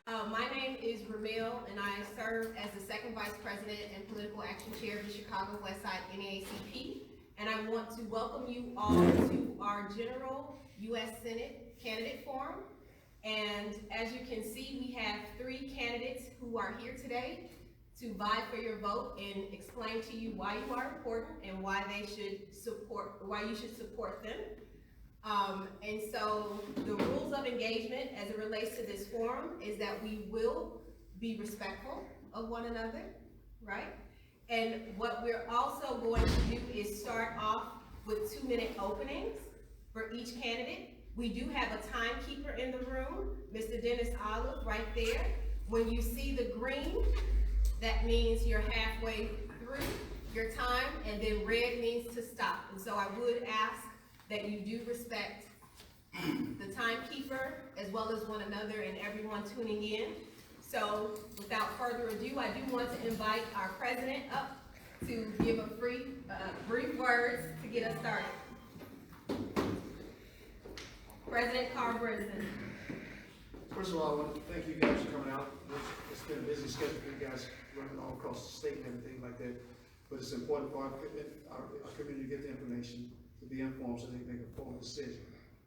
My name is Ramil, and I serve as the second vice president and political action chair of the Chicago Westside NAACP. And I want to welcome you all to our general U.S. Senate candidate forum. And as you can see, we have 3 candidates who are here today to vie for your vote and explain to you why you are important and why you should support them. And so the rules of engagement as it relates to this forum is that we will be respectful of one another, right? And what we're also going to do is start off with 2-minute openings for each candidate. We do have a timekeeper in the room, Mr. Dennis Olive, right there. When you see the green, that means you're halfway through your time, and then red means to stop. And so I would ask that you do respect the timekeeper as well as one another and everyone tuning in. So without further ado, I do want to invite our president up to give a brief words to get us started. President Carl Brisbane. First of all, I want to thank you guys for coming out. It's been a busy schedule for you guys running all across the state and everything like that. But it's important for our community to get the information, to be informed so they can make an informed decision.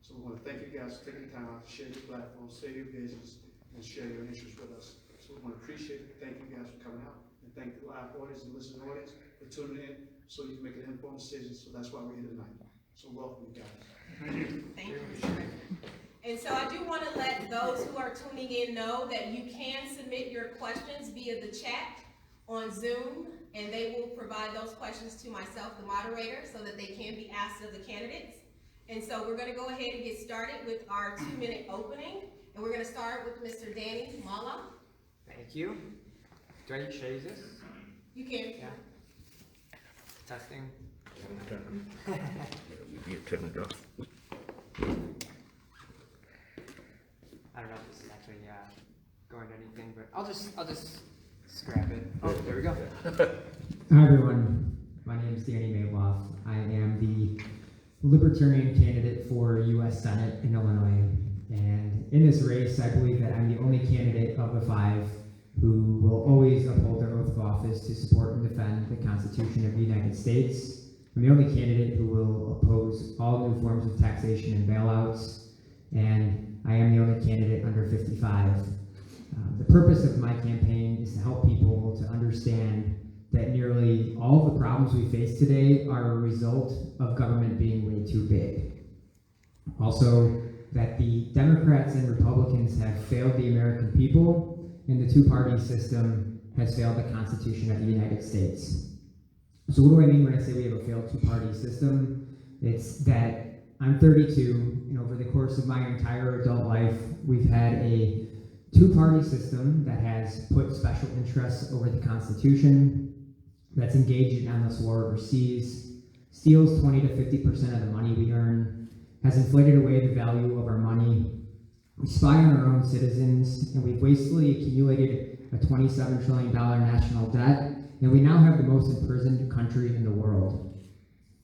So we want to thank you guys for taking the time out to share your platforms, share your visions, and share your interests with us. So we want to appreciate it. Thank you guys for coming out. And thank the live audience and listening audience for tuning in so you can make an informed decision. So that's why we're here tonight. So welcome you guys. Thank you, Mr. President. And so I do want to let those who are tuning in know that you can submit your questions via the chat on Zoom, and they will provide those questions to myself, the moderator, so that they can be asked of the candidates. And so we're going to go ahead and get started with our 2-minute opening, and we're going to start with Mr. Danny Mala. Thank you. Should I use this? You can. Yeah. Testing. You turn it off. I don't know if this is actually going to anything, but I'll just scrap it. Oh, there we go. Hi everyone, my name is Danny Mayloff. I am the Libertarian candidate for U.S. Senate in Illinois, and in this race I believe that I'm the only candidate of the 5 who will always uphold their oath of office to support and defend the Constitution of the United States. I'm the only candidate who will oppose all new forms of taxation and bailouts, and I am the only candidate under 55. The purpose of my campaign is to help people to understand that nearly all of the problems we face today are a result of government being way too big. Also, that the Democrats and Republicans have failed the American people, and the 2-party system has failed the Constitution of the United States. So what do I mean when I say we have a failed 2-party system? It's that I'm 32, and over the course of my entire adult life, we've had a 2-party system that has put special interests over the Constitution, that's engaged in endless war overseas, steals 20 to 50% of the money we earn, has inflated away the value of our money. We spy on our own citizens, and we've wastefully accumulated a $27 trillion national debt, and we now have the most imprisoned country in the world.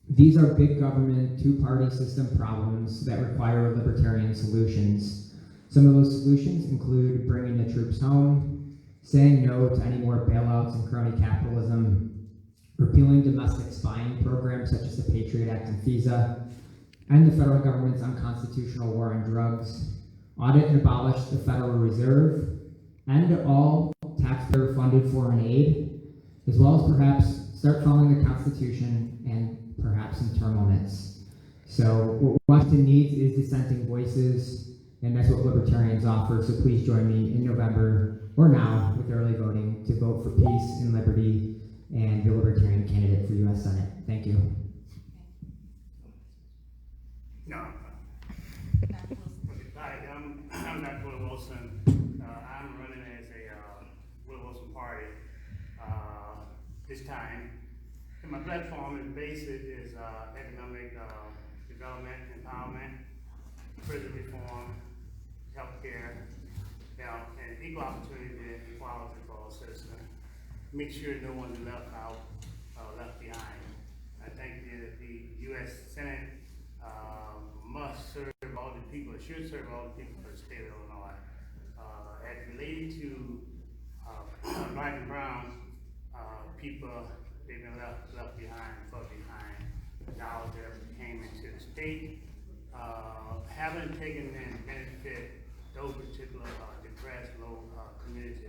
These are big government, 2-party system problems that require libertarian solutions. Some of those solutions include bringing the troops home, saying no to any more bailouts and crony capitalism, repealing domestic spying programs such as the Patriot Act and FISA, end the federal government's unconstitutional war on drugs, audit and abolish the Federal Reserve, end all taxpayer-funded foreign aid, as well as perhaps start following the Constitution and perhaps some term limits. So what Washington needs is dissenting voices, and that's what libertarians offer. So please join me in November, or now, with early voting to vote for peace and liberty and the libertarian candidate for U.S. Senate. Thank you. No. Hi, I'm not Will Wilson. I'm running as a Will Wilson party this time. And my platform is basic is economic development, empowerment, prison reform, healthcare, and equal opportunity and equality for all citizens. Make sure no one's left out, left behind. I think the U.S. Senate must serve all the people, it should serve all the people for the state of Illinois. As related no particular depressed, low community.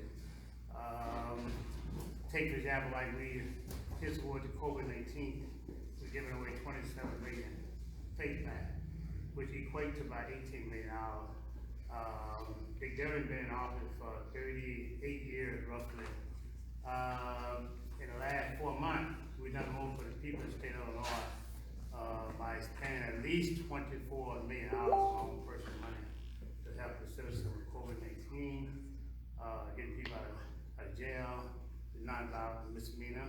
Take for example, like we just toward the COVID-19, we're giving away 27 million face masks, which equate to about $18 million. Big Devin been in office for 38 years roughly. In the last 4 months, we've done more for the people of the state of Illinois by spending at least $24 million on personal money to help the citizens with COVID-19, getting people out of jail, non-violent misdemeanor,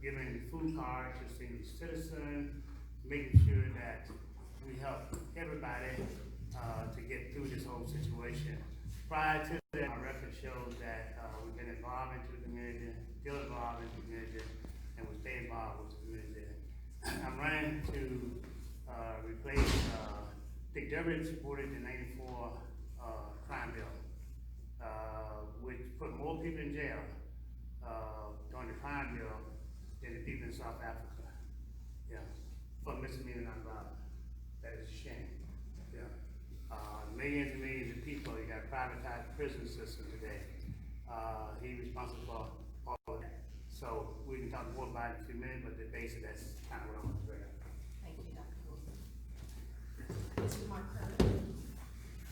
giving food cards to senior citizens, making sure that we help everybody to get through this whole situation. Prior to that, our record shows that we've been involved into the community, still involved in the community, and we stay involved with the community. I'm running to replace Dick Durbin supported the '94 crime bill, which put more people in jail during the crime bill than the people in South Africa. Yeah, for misdemeanor nonviolent. That is a shame. Yeah. Millions and millions of people, you got a privatized prison system today. He's responsible for all of that. So we can talk more about it in a few minutes, but basically that's kind of what I want to bring up. Thank you, Dr. Wilson. Mr. Mark Curran.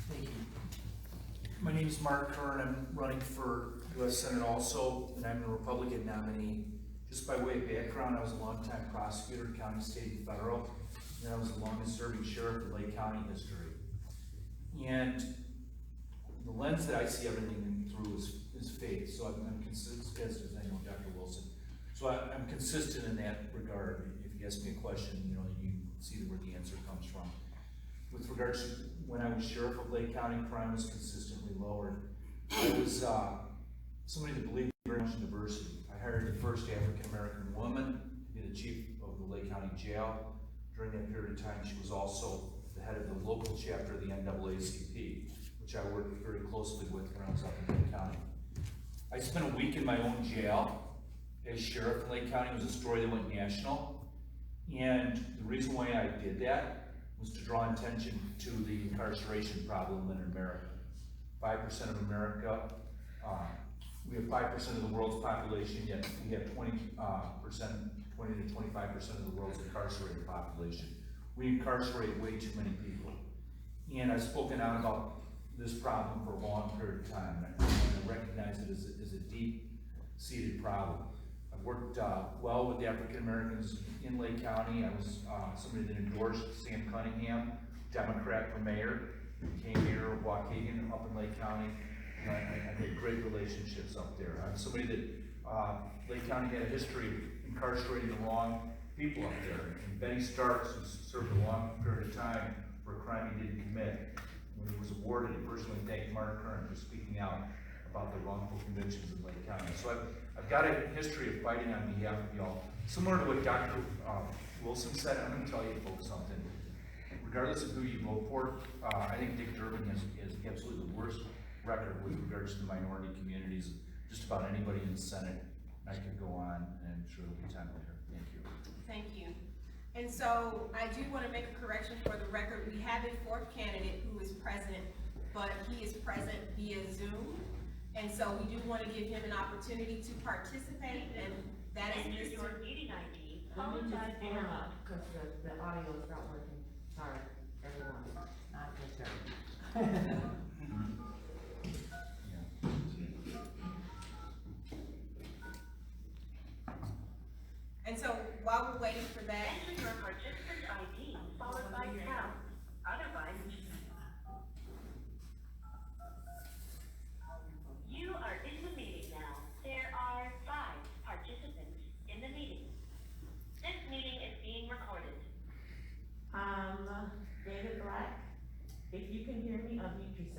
Thank you. My name is Mark Kern. I'm running for U.S. Senate also, and I'm a Republican nominee. Just by way of background, I was a longtime prosecutor, county, state, and federal, and I was the longest serving sheriff in Lake County history. And the lens that I see everything through is faith, so I'm consistent, as I know Dr. Wilson. So I'm consistent in that regard. If you ask me a question, you know, you see where the answer comes from. With regards to when I was sheriff of Lake County, crime was consistently lowered. I was somebody that believed very much in diversity. I hired the first African-American woman to be the chief of the Lake County Jail. During that period of time, she was also the head of the local chapter of the NAACP, which I worked very closely with when I was up in Lake County. I spent a week in my own jail as sheriff in Lake County. It was a story that went national. And the reason why I did that was to draw attention to the incarceration problem in America. 5% of America, we have 5% of the world's population, yet we have 20 to 25% of the world's incarcerated population. We incarcerate way too many people. And I've spoken out about this problem for a long period of time, and I recognize it as a deep-seated problem. I've worked well with the African Americans in Lake County. I was somebody that endorsed Sam Cunningham, Democrat for mayor, became mayor of Waukegan up in Lake County. And I made great relationships up there. I'm somebody that Lake County had a history of incarcerating the wrong people up there. And Benny Starks, who served a long period of time for a crime he didn't commit, when he was awarded, he personally thanked Mark Kern for speaking out about the wrongful convictions in Lake County. So I've got a history of fighting on behalf of y'all. Similar to what Dr. Wilson said, I'm going to tell you folks something. Regardless of who you vote for, I think Dick Durbin has absolutely the worst record with regards to the minority communities. Just about anybody in the Senate. I could go on, and I'm sure there'll be time later. Thank you. Thank you. And so I do want to make a correction for the record. We have a fourth candidate who is present, but he is present via Zoom. And so we do want to give him an opportunity to participate, and that is Enter Mr. your meeting ID, followed by pound. Because the audio is not working. Sorry, everyone. Not concerned. And so while we're waiting for that, Enter your participant ID, followed by pound. Otherwise, you are in the meeting now. There are 5 participants in the meeting. This meeting is being recorded. David Black, if you can hear me, unmute yourself.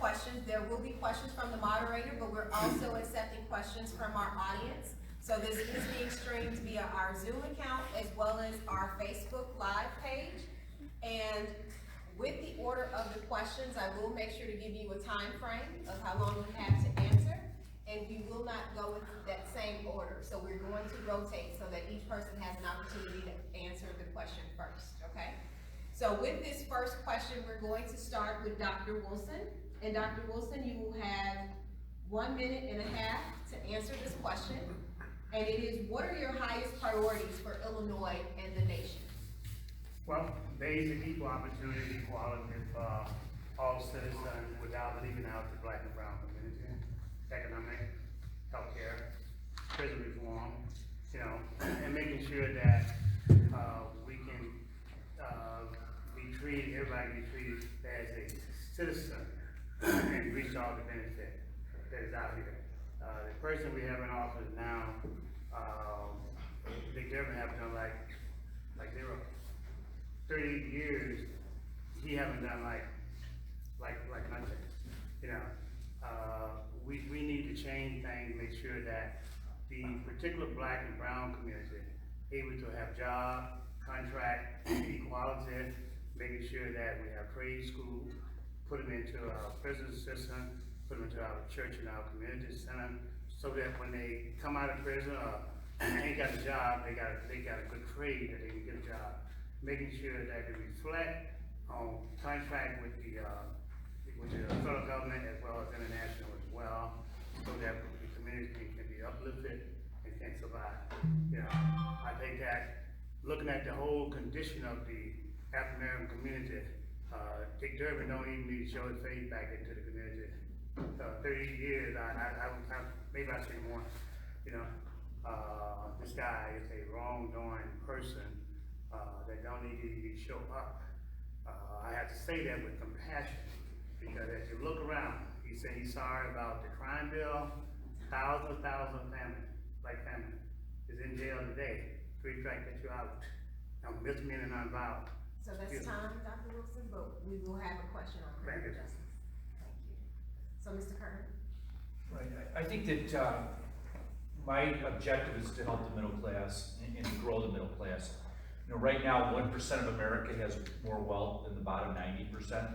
questions. There will be questions from the moderator, but we're also accepting questions from our audience. So this is being streamed via our Zoom account as well as our Facebook Live page. And with the order of the questions, I will make sure to give you a time frame of how long you have to answer. And we will not go in that same order. So we're going to rotate so that each person has an opportunity to answer the question first, okay? So with this first question, we're going to start with Dr. Wilson. And Dr. Wilson, you will have 1.5 minutes to answer this question. And it is, what are your highest priorities for Illinois and the nation? Well, basic equal opportunity, equality of all citizens without leaving out the black and brown community, economic, healthcare, prison reform, you know, and making sure that we can everybody be treated as a citizen and reach all the benefit that is out here. The person we have in office now, they never have done like zero. 38 years, he haven't done like nothing. You know, we need to change things, make sure that the particular black and brown community able to have job, contract, equality, making sure that we have trade schools, put them into our prison system, put them into our church and our community center, so that when they come out of prison or ain't got a job, they got a good trade that they can get a job. Making sure that they reflect on contract with the federal government as well as international as well, so that the community can be uplifted and can survive. You know, I think that looking at the whole condition of the African American community, Dick Durbin don't even need to show his face back into the community. 30 years, maybe I say more. You know, this guy is a wrongdoing person that don't need to even show up. I have to say that with compassion, because as you look around, he said he's sorry about the crime bill. Thousands of families, black families, is in jail today. Three strikes get you out. Misdemeanor, non-violent. So that's time, Dr. Wilson, but we will have a question on criminal justice. Thank you. So, Mr. Kernan? Right, I think that, my objective is to help the middle class and to grow the middle class. You know, right now, 1% of America has more wealth than the bottom 90%.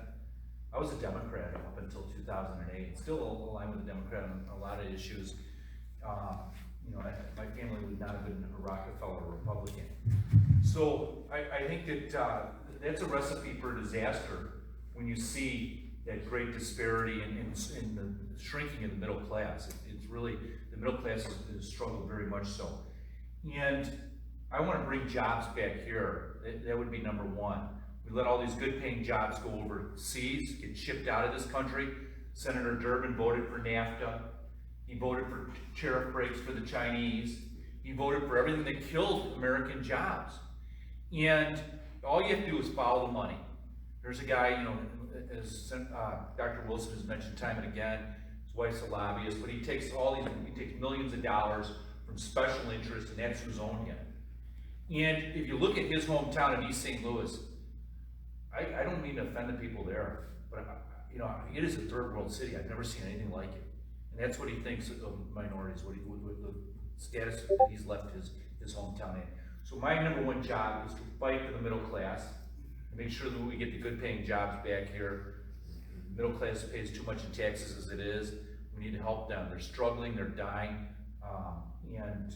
I was a Democrat up until 2008, still aligned with the Democrat on a lot of issues. You know, my family would not have been a Rockefeller Republican. So I think that that's a recipe for disaster when you see that great disparity in the shrinking of the middle class. It's really, the middle class has struggled very much so. And I want to bring jobs back here. That would be number one. We let all these good paying jobs go overseas, get shipped out of this country. Senator Durbin voted for NAFTA. He voted for tariff breaks for the Chinese. He voted for everything that killed American jobs. And all you have to do is follow the money. There's a guy, you know, as Dr. Wilson has mentioned time and again, his wife's a lobbyist, but he takes millions of dollars from special interests, and that's who's owned him. And if you look at his hometown of East St. Louis, I don't mean to offend the people there, but you know, it is a third world city. I've never seen anything like it. And that's what he thinks of minorities, with the status that he's left his hometown in. So my number one job is to fight for the middle class, and make sure that we get the good paying jobs back here. The middle class pays too much in taxes as it is. We need to help them. They're struggling, they're dying, and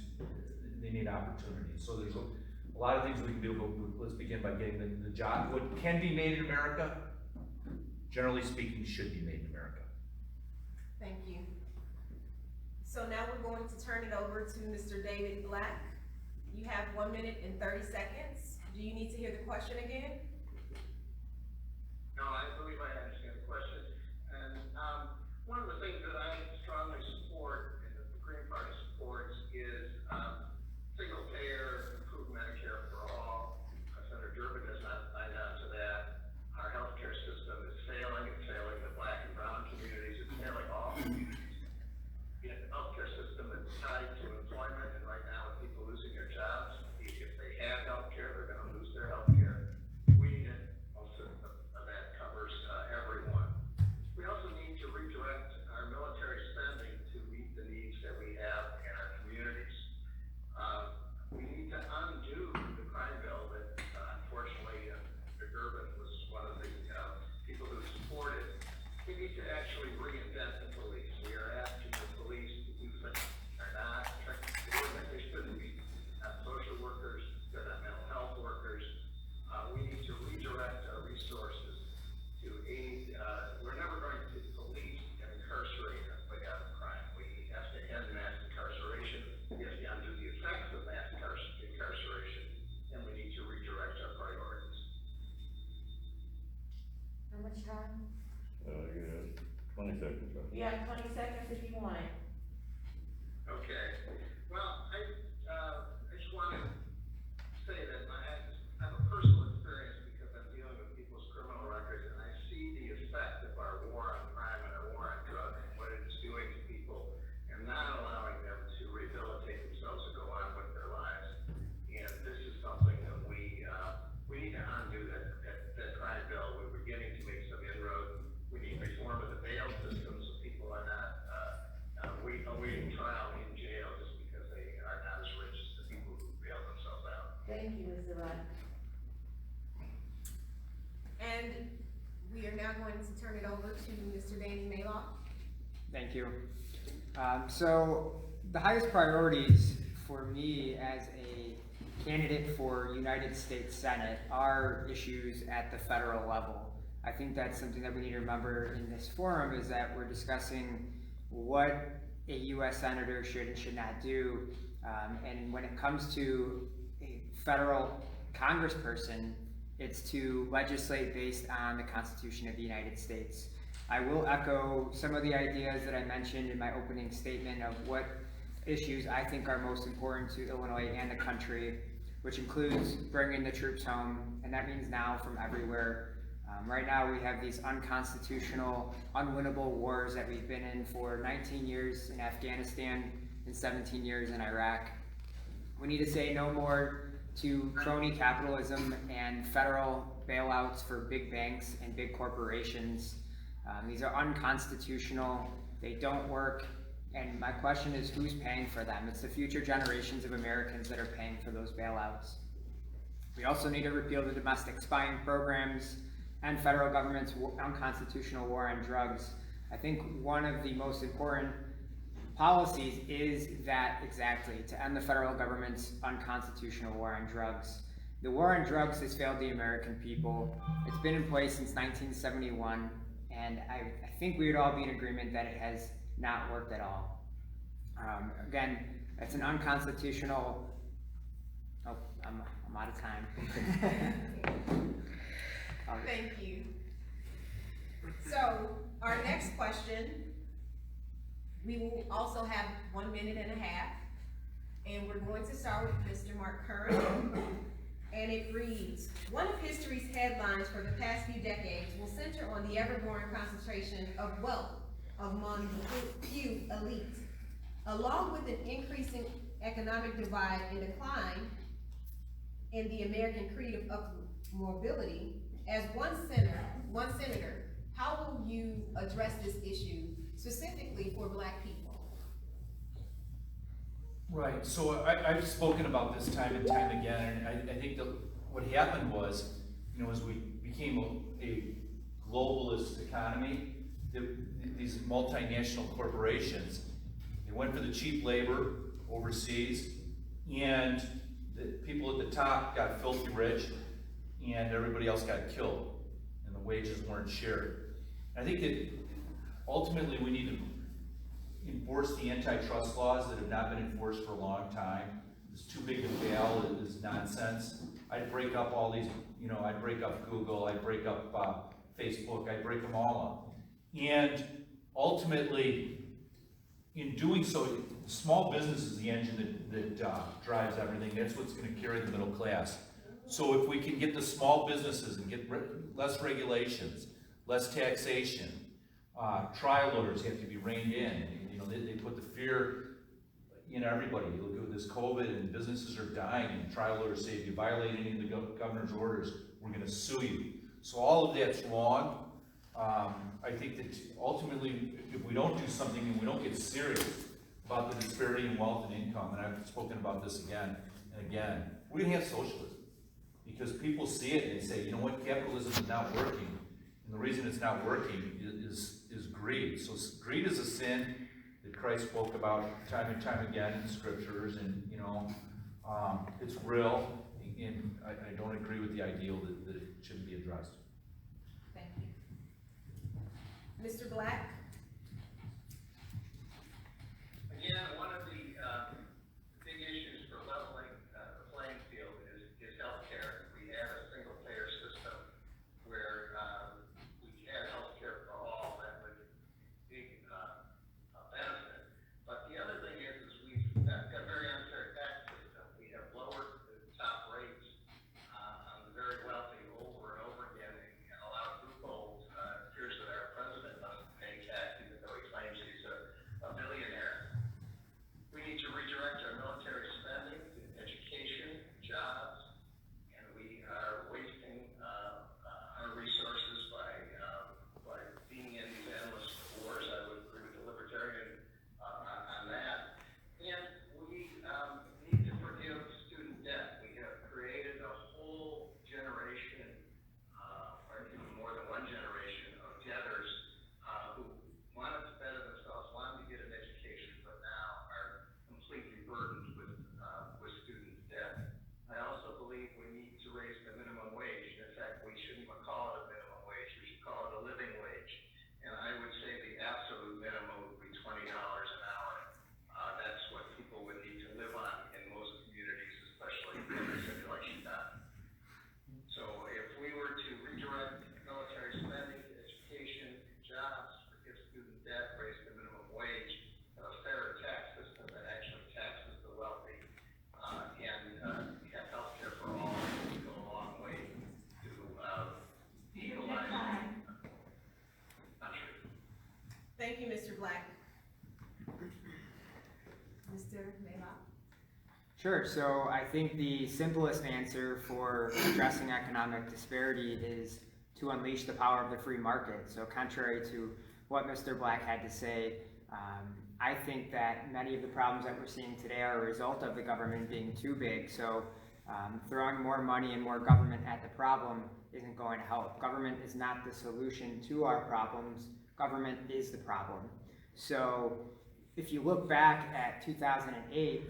they need opportunities. So there's a lot of things we can do, but let's begin by getting the job. What can be made in America, generally speaking, should be made in America. Thank you. So now we're going to turn it over to Mr. David Black. You have 1 minute and 30 seconds. Do you need to hear the question again? No, I believe I understand the question. And one of the things that I strongly support and that the Green Party supports is single payer, improved Medicare for all. Senator Durbin has not signed on to that. Our healthcare system is failing. It's failing the black and brown communities. It's failing all communities. The healthcare system is tied to employment, and right now with people losing their jobs, if they have healthcare, they're going to lose their healthcare. We need a system that covers everyone. 20 seconds, right? You have 20 seconds if you want it. Okay, well, I just want to say that I have a personal experience because I'm dealing with people's criminal records, and I see the effect of our war on crime and our war on drugs and what it is doing to people and not allowing them to rehabilitate themselves and go on with their lives. And this is something that we need to undo that crime bill. We're beginning to make some inroads. We need reform of the bail system so people are not awaiting trial in jail just because they are not as rich as the people who bail themselves out. Thank you, Mr. Rudd. And we are now going to turn it over to Mr. Danny Maylock. Thank you. So the highest priorities for me as a candidate for United States Senate are issues at the federal level. I think that's something that we need to remember in this forum, is that we're discussing what a U.S. Senator should and should not do. And when it comes to a federal congressperson, it's to legislate based on the Constitution of the United States. I will echo some of the ideas that I mentioned in my opening statement of what issues I think are most important to Illinois and the country, which includes bringing the troops home, and that means now from everywhere. Right now we have these unconstitutional, unwinnable wars that we've been in for 19 years in Afghanistan and 17 years in Iraq. We need to say no more to crony capitalism and federal bailouts for big banks and big corporations. These are unconstitutional, they don't work, and my question is, who's paying for them? It's the future generations of Americans that are paying for those bailouts. We also need to repeal the domestic spying programs and federal government's unconstitutional war on drugs. I think one of the most important policies is that exactly, to end the federal government's unconstitutional war on drugs. The war on drugs has failed the American people. It's been in place since 1971, and I think we would all be in agreement that it has not worked at all. Again, it's an unconstitutional, oh, I'm out of time. Thank you. So, our next question, we will also have 1 minute and a half, and we're going to start with Mr. Mark Curran, and it reads, one of history's headlines for the past few decades will center on the ever-growing concentration of wealth among the few elite, along with an increasing economic divide and decline in the American creed of mobility. As one senator, how will you address this issue specifically for Black people? Right, so I've spoken about this time and time again, and I think that what happened was, as we became a globalist economy, these multinational corporations, they went for the cheap labor overseas, and the people at the top got filthy rich, and everybody else got killed, and the wages weren't shared. I think that ultimately we need to enforce the antitrust laws that have not been enforced for a long time. It's too big to fail, it is nonsense. I'd break up all these, I'd break up Google, I'd break up Facebook, I'd break them all up. And ultimately, in doing so, small business is the engine that drives everything. That's what's going to carry the middle class. So if we can get the small businesses and get less regulations, less taxation, trial orders have to be reined in. They put the fear in everybody. You look at this COVID and businesses are dying, and trial orders say if you violate any of the governor's orders, we're going to sue you. So all of that's wrong. I think that ultimately, if we don't do something and we don't get serious about the disparity in wealth and income, and I've spoken about this again and again, we're going to have socialism. Because people see it and they say, capitalism is not working. And the reason it's not working is greed. So greed is a sin that Christ spoke about time and time again in the scriptures, and it's real, and I don't agree with the ideal that it shouldn't be addressed. Thank you. Mr. Black? Again, one of the big issues for leveling the playing field is healthcare. We have a single-payer system where we had healthcare for all. That would Mr. Black. Mr. Maybob? Sure, so I think the simplest answer for addressing economic disparity is to unleash the power of the free market. So contrary to what Mr. Black had to say, I think that many of the problems that we're seeing today are a result of the government being too big. So throwing more money and more government at the problem isn't going to help. Government is not the solution to our problems. Government is the problem. So if you look back at 2008,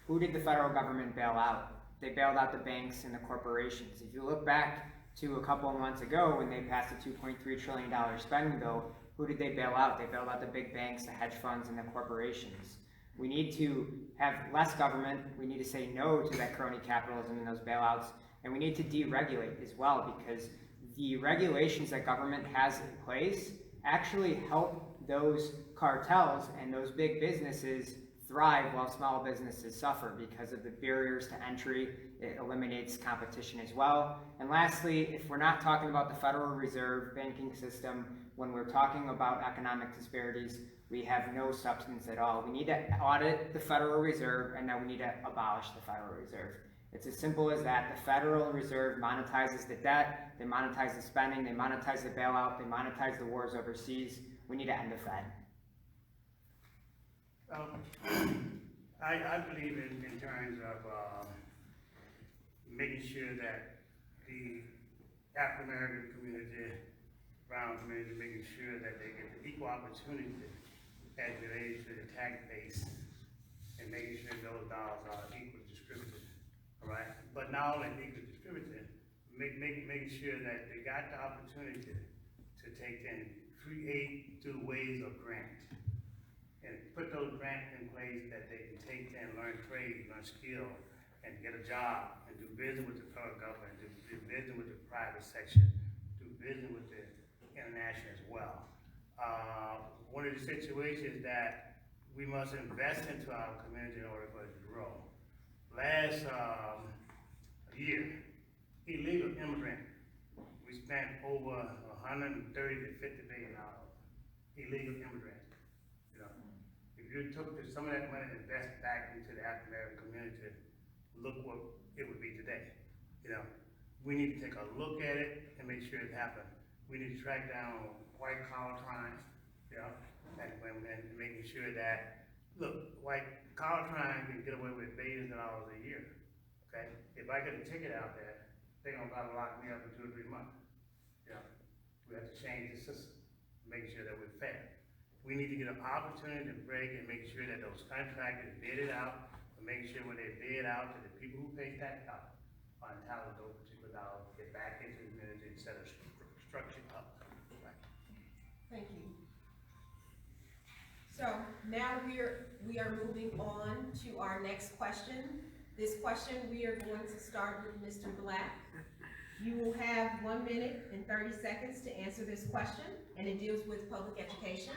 who did the federal government bail out? They bailed out the banks and the corporations. If you look back to a couple of months ago when they passed a $2.3 trillion spending bill, who did they bail out? They bailed out the big banks, the hedge funds, and the corporations. We need to have less government. We need to say no to that crony capitalism and those bailouts. And we need to deregulate as well, because the regulations that government has in place actually help those cartels and those big businesses thrive while small businesses suffer because of the barriers to entry. It eliminates competition as well. And lastly, if we're not talking about the Federal Reserve banking system, when we're talking about economic disparities, we have no substance at all. We need to audit the Federal Reserve, and now we need to abolish the Federal Reserve. It's as simple as that. The Federal Reserve monetizes the debt, they monetize the spending, they monetize the bailout, they monetize the wars overseas. We need to end the Fed. I believe in terms of making sure that the African American community, brown community, making sure that they get the equal opportunity as it relates to the tax base, and making sure those dollars are equally distributed, all right? But not only equally distributed, making sure that they got the opportunity to take and create through ways of grant, and put those grants in place that they can take and learn trade, learn skill, and get a job, and do business with the federal government, do business with the private section, do business with the international as well. One of the situations that we must invest into our community in order for it to grow. Last year, illegal immigrant, we spent over 130 to 50 billion illegal immigrants. You know, if you took some of that money and invested back into the African American community, look what it would be today. You know, we need to take a look at it and make sure it happens. We need to track down white collar crimes, you know, and making sure that, look, white collar crime can get away with billions of dollars a year. Okay, if I get a ticket out there, they're gonna probably lock me up in 2 or 3 months. You know, we have to change the system, make sure that we're fair. We need to get an opportunity to break and make sure that those contractors bid it out, and make sure when they bid out to the people who pay tax dollars are entitled to those particular dollars, get back into the community instead of structuring up. Right. Thank you. So now we are moving on to our next question. This question, we are going to start with Mr. Black. You will have 1 minute and 30 seconds to answer this question, and it deals with public education.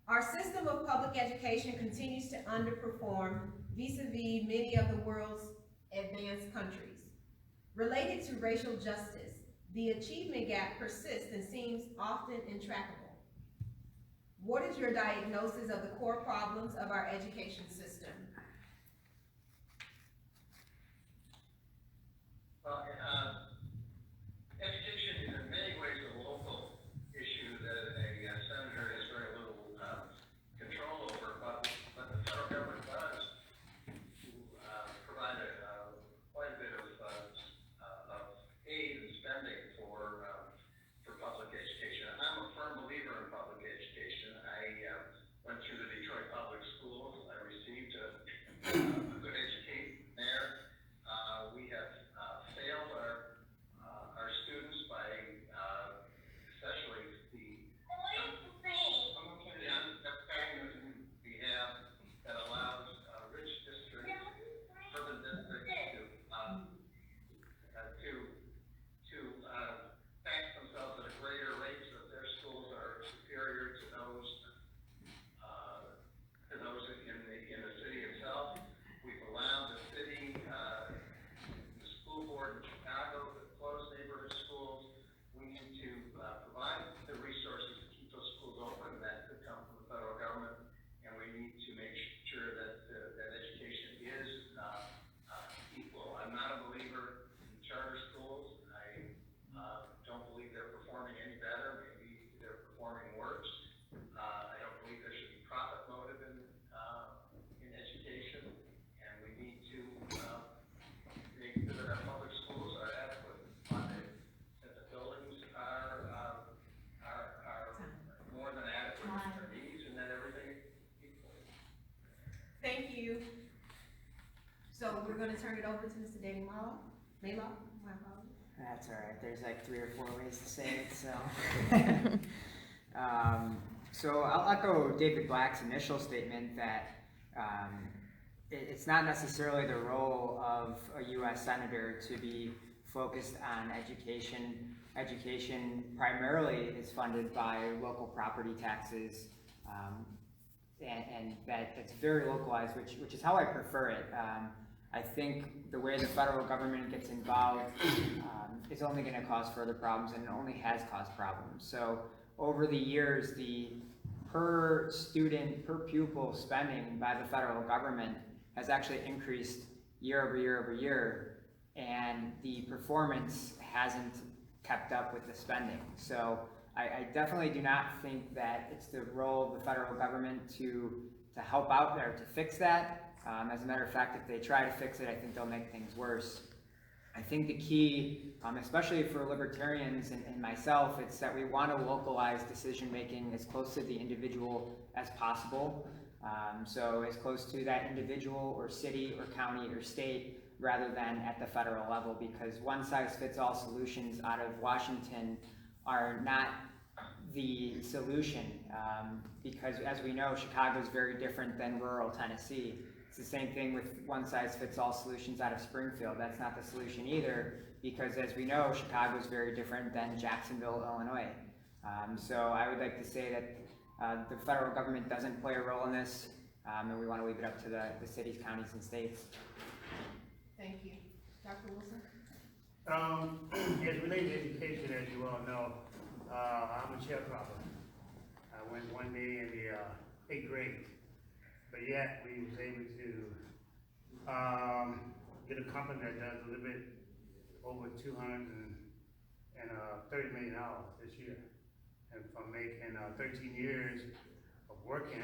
Our system of public education continues to underperform vis-a-vis many of the world's advanced countries. Related to racial justice, the achievement gap persists and seems often intractable. What is your diagnosis of the core problems of our education system? Well, education is in many ways a local issue that a senator has very little control over, but the federal government does provide quite a bit of aid and spending for public education. I'm a firm believer in public education. I went through the Detroit public schools. I received a we're gonna turn it over to Mr. Danny Malo. Malo, my apologies. That's all right. There's like 3 or 4 ways to say it, so. So I'll echo David Black's initial statement that it's not necessarily the role of a U.S. Senator to be focused on education. Education primarily is funded by local property taxes, and that's very localized, which is how I prefer it. I think the way the federal government gets involved is only going to cause further problems, and it only has caused problems. So over the years, the per student, per pupil spending by the federal government has actually increased year over year over year, and the performance hasn't kept up with the spending. So I definitely do not think that it's the role of the federal government to help out there to fix that. As a matter of fact, if they try to fix it, I think they'll make things worse. I think the key, especially for libertarians and myself, it's that we want to localize decision-making as close to the individual as possible. So as close to that individual or city or county or state rather than at the federal level, because one-size-fits-all solutions out of Washington are not the solution, because as we know, Chicago is very different than rural Tennessee. It's the same thing with one-size-fits-all solutions out of Springfield. That's not the solution either, because as we know, Chicago is very different than Jacksonville, Illinois. So I would like to say that the federal government doesn't play a role in this, and we want to leave it up to the cities, counties, and states. Thank you. Dr. Wilson? As related to education, as you all know, I'm a sharecropper. I went one day in the 8th grade, but yet we was able to get a company that does a little bit over $230 million this year. And from making 13 years of working,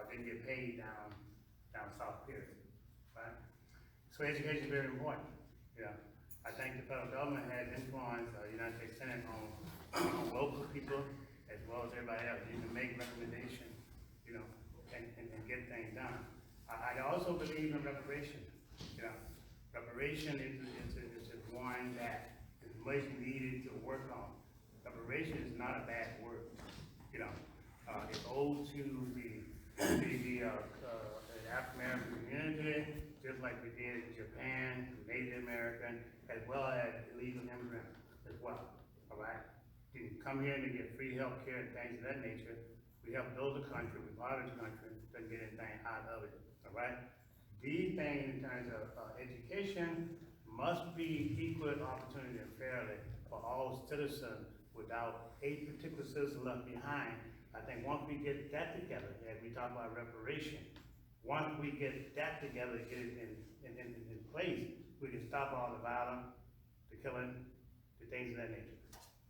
didn't get paid down south period, right? So education is very important. Yeah, I think the federal government has influenced the United States Senate on local people as well as everybody else. You can make recommendations, you know, and get things done. I also believe in reparation. You know, reparation is one that is much needed to work on. Reparation is not a bad word. You know, it's owed to the African American community, just like we did in Japan, Native American, as well as illegal immigrants as well. All right, you can come here and get free health care and things of that nature. We help build the country, we modern the country, doesn't get anything out of it. All right, these things in terms of education must be equal opportunity and fairly for all citizens without a particular citizen left behind. I think once we get that together, as we talk about reparation, once we get that together, get it in place, we can stop all the violence, the killing, the things of that nature.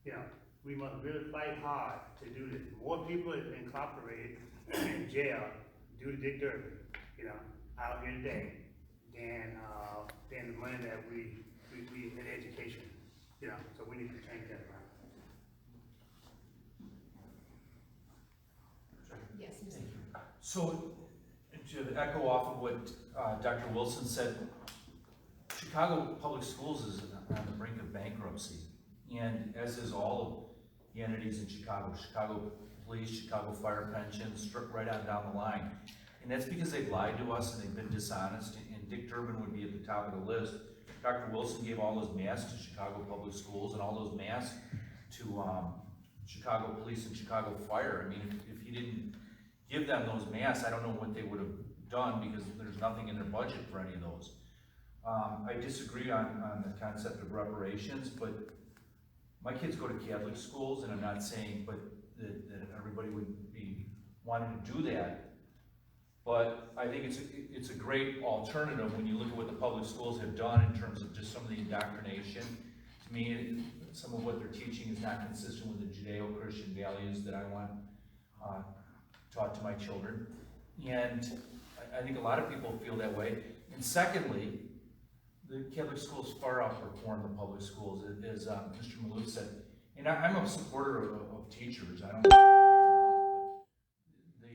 You know, we must really fight hard to do this. More people have been incarcerated in jail due to Dick Durbin, you know, out here today, than the money that we in education, you know, so we need to change that around. Yes, Mr. So, to echo off of what Dr. Wilson said, Chicago Public Schools is on the brink of bankruptcy, and as is all of the entities in Chicago. Chicago Police, Chicago Fire Pension, struck right on down the line. And that's because they've lied to us and they've been dishonest, and Dick Durbin would be at the top of the list. Dr. Wilson gave all those masks to Chicago Public Schools and all those masks to Chicago Police and Chicago Fire. I mean, if he didn't give them those masks, I don't know what they would have done, because there's nothing in their budget for any of those. I disagree on the concept of reparations, but my kids go to Catholic schools, and I'm not saying that everybody would be wanting to do that. But I think it's a great alternative when you look at what the public schools have done in terms of just some of the indoctrination. To me, some of what they're teaching is not consistent with the Judeo-Christian values that I want taught to my children. And I think a lot of people feel that way. And secondly, the Catholic schools far outperform the public schools, as Mr. Malou said. And I'm a supporter of teachers. I don't know, but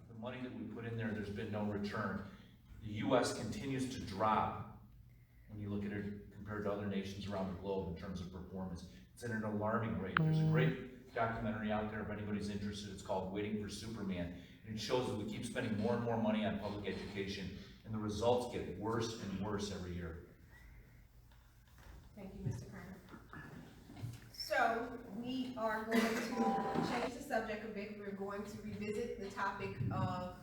the money that we put in there, there's been no return. the US continues to drop when you look at it compared to other nations around the globe in terms of performance. It's at an alarming rate. There's a great documentary out there if anybody's interested. It's called Waiting for Superman. And it shows that we keep spending more and more money on public education, and the results get worse and worse every year. Thank you, Mr. Kerner. So, we are going to change the subject a bit. We're going to revisit the topic of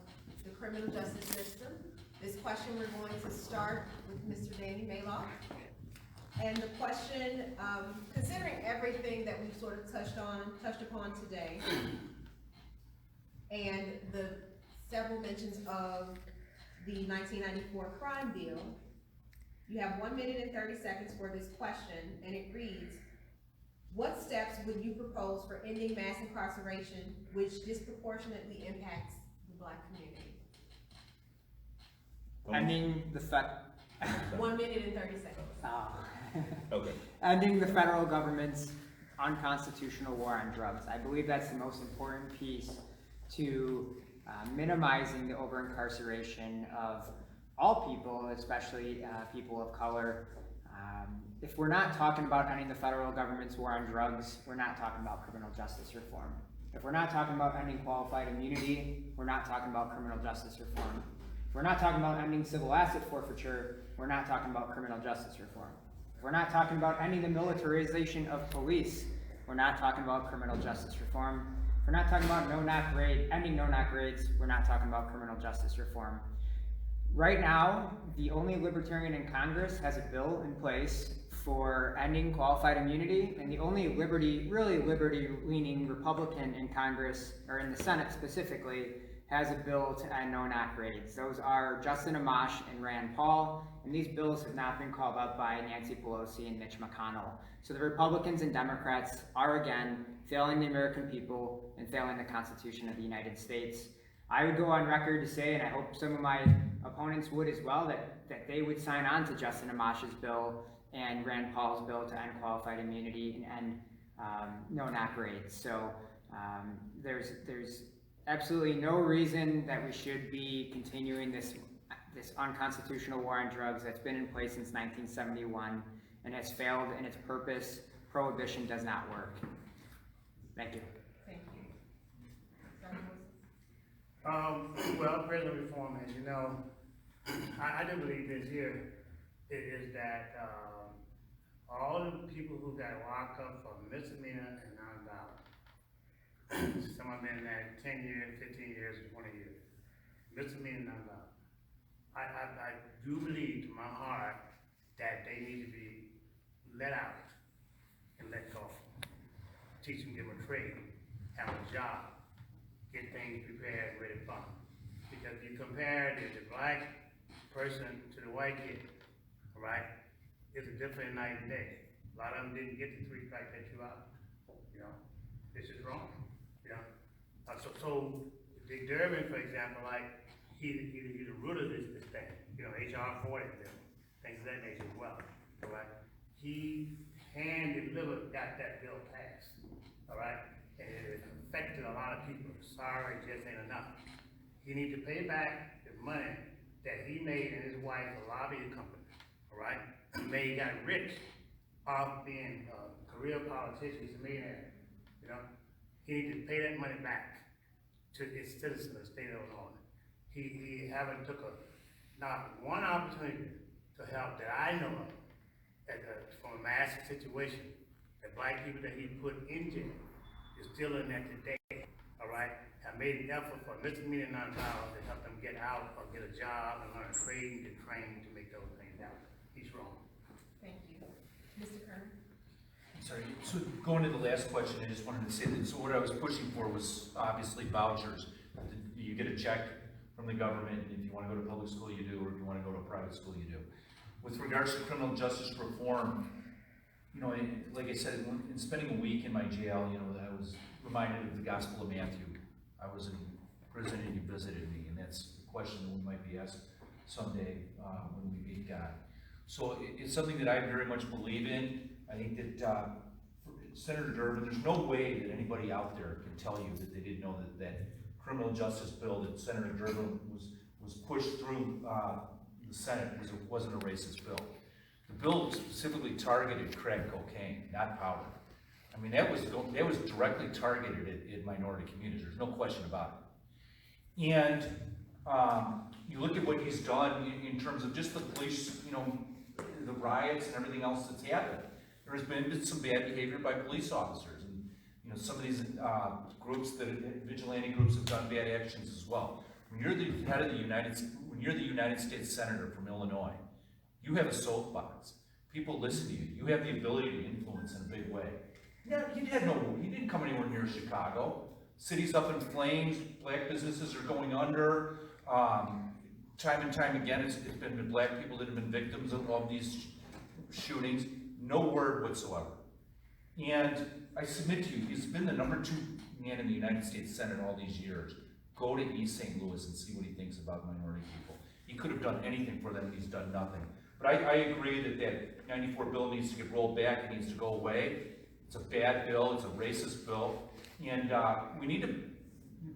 the criminal justice system. This question, we're going to start with Mr. Danny Maloff. And the question, considering everything that we've sort of touched upon today, and the several mentions of the 1994 crime bill, you have 1 minute and 30 seconds for this question, and it reads, what steps would you propose for ending mass incarceration, which disproportionately impacts the Black community? Ending the 1 minute and 30 seconds. Okay. Ending the federal government's unconstitutional war on drugs. I believe that's the most important piece to minimizing the over-incarceration of all people, especially people of color. If we're not talking about ending the federal government's war on drugs, we're not talking about criminal justice reform. If we're not talking about ending qualified immunity, we're not talking about criminal justice reform. If we're not talking about ending civil asset forfeiture, we're not talking about criminal justice reform. If we're not talking about ending the militarization of police, we're not talking about criminal justice reform. If we're not talking about ending no-knock raids, we're not talking about criminal justice reform. Right now, the only libertarian in Congress has a bill in place for ending qualified immunity, and the only really liberty-leaning Republican in Congress, or in the Senate specifically, has a bill to end no-knock raids. Those are Justin Amash and Rand Paul, and these bills have not been called up by Nancy Pelosi and Mitch McConnell. So the Republicans and Democrats are again failing the American people and failing the Constitution of the United States. I would go on record to say, and I hope some of my opponents would as well, that they would sign on to Justin Amash's bill and Rand Paul's bill to end qualified immunity and end no-knock raids. So there's absolutely no reason that we should be continuing this unconstitutional war on drugs that's been in place since 1971 and has failed in its purpose. Prohibition does not work. Thank you. Thank you. Dr. Wilson? Well, prison reform, as you know, I do believe this here is that all the people who got locked up for misdemeanor and non-violent, some of them at 10 years, 15 years, 20 years, misdemeanor and non-violent. I do believe to my heart that they need to be let out and let go. Teach them, give them a trade, have a job, get things prepared, ready for them. Because if you compare the black person to the white kid, all right, it's a different night and day. A lot of them didn't get the 3 strikes that you out. You know, this is wrong. You know, so Dick Durbin, for example, like he's the root of this thing. You know, HR 40, things of that nature as well. All right, he hand-delivered got that bill passed. All right, and it affected a lot of people. Sorry, it just ain't enough. He needs to pay back the money that he made and his wife a lobbying company. All right, he got rich off being a career politician. He's a millionaire. You know, he needs to pay that money back to its citizens of the state of Illinois. He haven't took not one opportunity to help that I know of from a massive situation. The black people that he put in jail is still in there today. All right, have made an effort for misdemeanor non-violent to help them get out or get a job and learn a trade and get trained to make those things happen. He's wrong. Thank you. Mr. Kerner? Sorry, so going to the last question, I just wanted to say that, so what I was pushing for was obviously vouchers. You get a check from the government, if you want to go to public school, you do, or if you want to go to a private school, you do. With regards to criminal justice reform, you know, like I said, in spending a week in my jail, you know, I was reminded of the Gospel of Matthew. I was in prison and you visited me, and that's a question that we might be asked someday when we meet God. So it's something that I very much believe in. I think that Senator Durbin, there's no way that anybody out there can tell you that they didn't know that criminal justice bill that Senator Durbin was was pushed through, the Senate wasn't a racist bill. The bill specifically targeted crack cocaine, not powder. I mean, that was directly targeted at minority communities, there's no question about it. And, you look at what he's done in terms of just the police, you know, the riots and everything else that's happened. There has been some bad behavior by police officers, and, you know, some of these, groups vigilante groups have done bad actions as well. When you're the head of when you're the United States Senator from Illinois, you have a soapbox. People listen to you. You have the ability to influence in a big way. No, you didn't come anywhere near Chicago. Cities up in flames, black businesses are going under. Time and time again, it's been the black people that have been victims of these shootings. No word whatsoever. And I submit to you, he's been the #2 man in the United States Senate all these years. Go to East St. Louis and see what he thinks about minority people. He could have done anything for them, and he's done nothing. But I agree that 94 bill needs to get rolled back, it needs to go away. It's a bad bill, it's a racist bill, and we need to,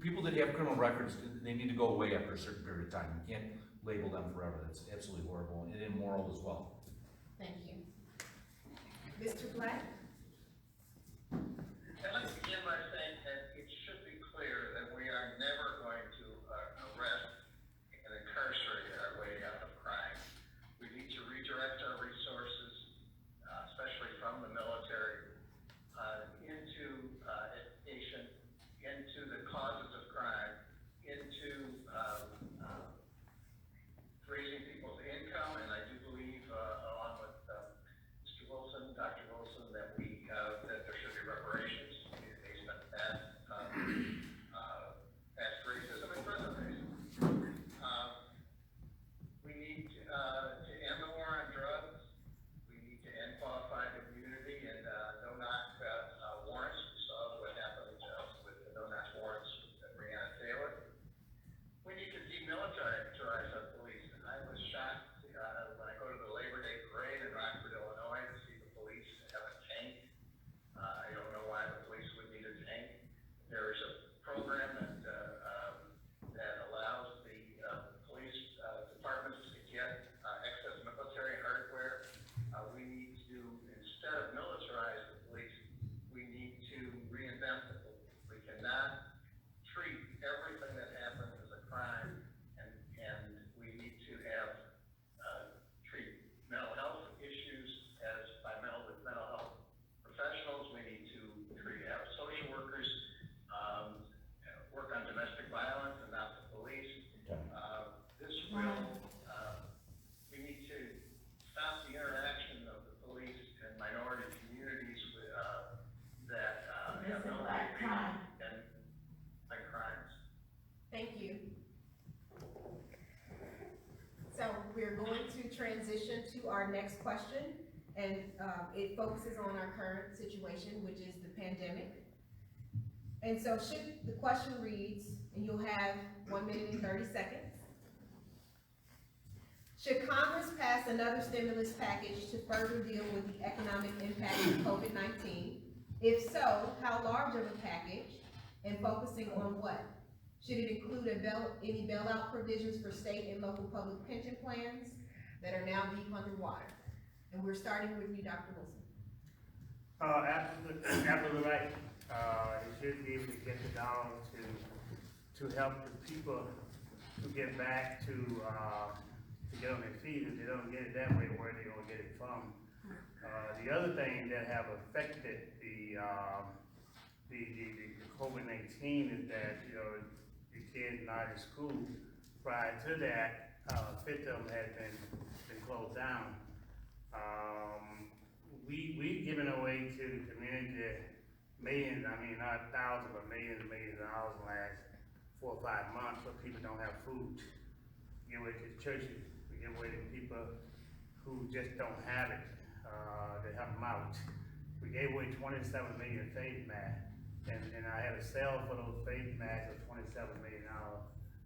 people that have criminal records, they need to go away after a certain period of time. You can't label them forever, that's absolutely horrible and immoral as well. Thank you. Mr. Black? I'd like to begin by saying that it should be clear that we are never going to arrest and incarcerate our way out of crime. We need to redirect our resources, especially from the military, into education, into the causes of crime, into raising people's income, and I do believe, along with Mr. Wilson, Dr. Wilson, that that there should be reparations based on past racism and present racism. We need to end the war on drugs. We need to end qualified immunity and no-knock warrants. We saw what happened with the no-knock warrants with Breonna Taylor. We need to demilitarize our police. And I was shocked when I go to the Labor Day parade in Rockford, Illinois, to see the police have a tank. I don't know why the police would need a tank. There is a program that allows the police departments to get excess military hardware. We need to, instead of militarize the police, we need to reinvent the police. We cannot treat everything that happens as a crime, and we need to have treat mental health issues with mental health professionals. We need to have social workers work on domestic violence and not the police. We need to stop the interaction of the police and minority communities that have no crime and like crimes. Thank you. So we're going to transition to our next question, and it focuses on our current situation, which is the pandemic. And so the question reads, and you'll have 1 minute and 30 seconds. Should Congress pass another stimulus package to further deal with the economic impact of COVID-19? If so, how large of a package, and focusing on what? Should it include any bailout provisions for state and local public pension plans that are now deep underwater? And we're starting with you, Dr. Wilson. Absolutely right. It should be able to get the dollars to help the people to get back to get on their feet. If they don't get it that way, where are they gonna get it from? The other thing that have affected the COVID-19 is that, you know, the kids not in school. Prior to that, 5 of them had been closed down. We've given away to the community millions, I mean, not thousands, but millions of dollars in the last 4 or 5 months, so people don't have food. We give away to churches, we give away to people who just don't have it, to help them out. We gave away 27 million face masks, and I had a sale for those face masks of $27 million,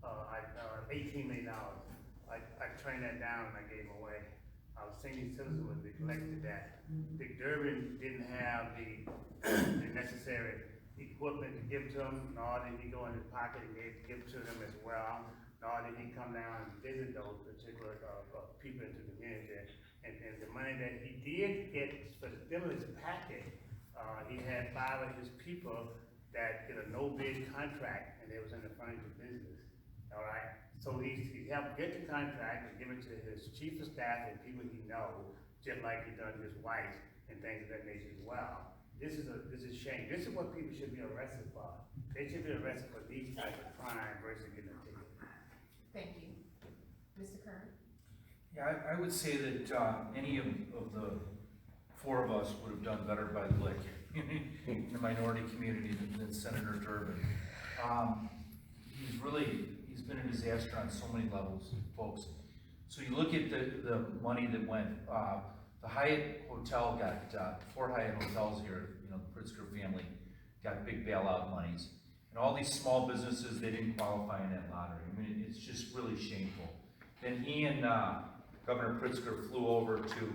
$18 million. I trained that down and I gave them away. Our senior citizens was neglected that. Dick Durbin didn't have the necessary equipment to give to them, nor did he go in his pocket and give to them as well. nor did he come down and visit those particular, people in the community. And the money that he did get for the stimulus packet, he had 5 of his people that did a no-bid contract, and they was in the furniture business, all right? So he helped get the contract and give it to his chief of staff and people he know, just like he done his wife and things of that nature as well. This is a shame. This is what people should be arrested for. They should be arrested for these type of crime versus getting a ticket. Thank you. Mr. Kern? Yeah, I would say that, any of the 4 of us would have done better by the lick in the minority community than Senator Durbin. He's been a disaster on so many levels, folks. So you look at the money that went, the Hyatt Hotel got, 4 Hyatt hotels here, you know, the Pritzker family got big bailout monies. And all these small businesses, they didn't qualify in that lottery. I mean, it's just really shameful. Then he and Governor Pritzker flew over to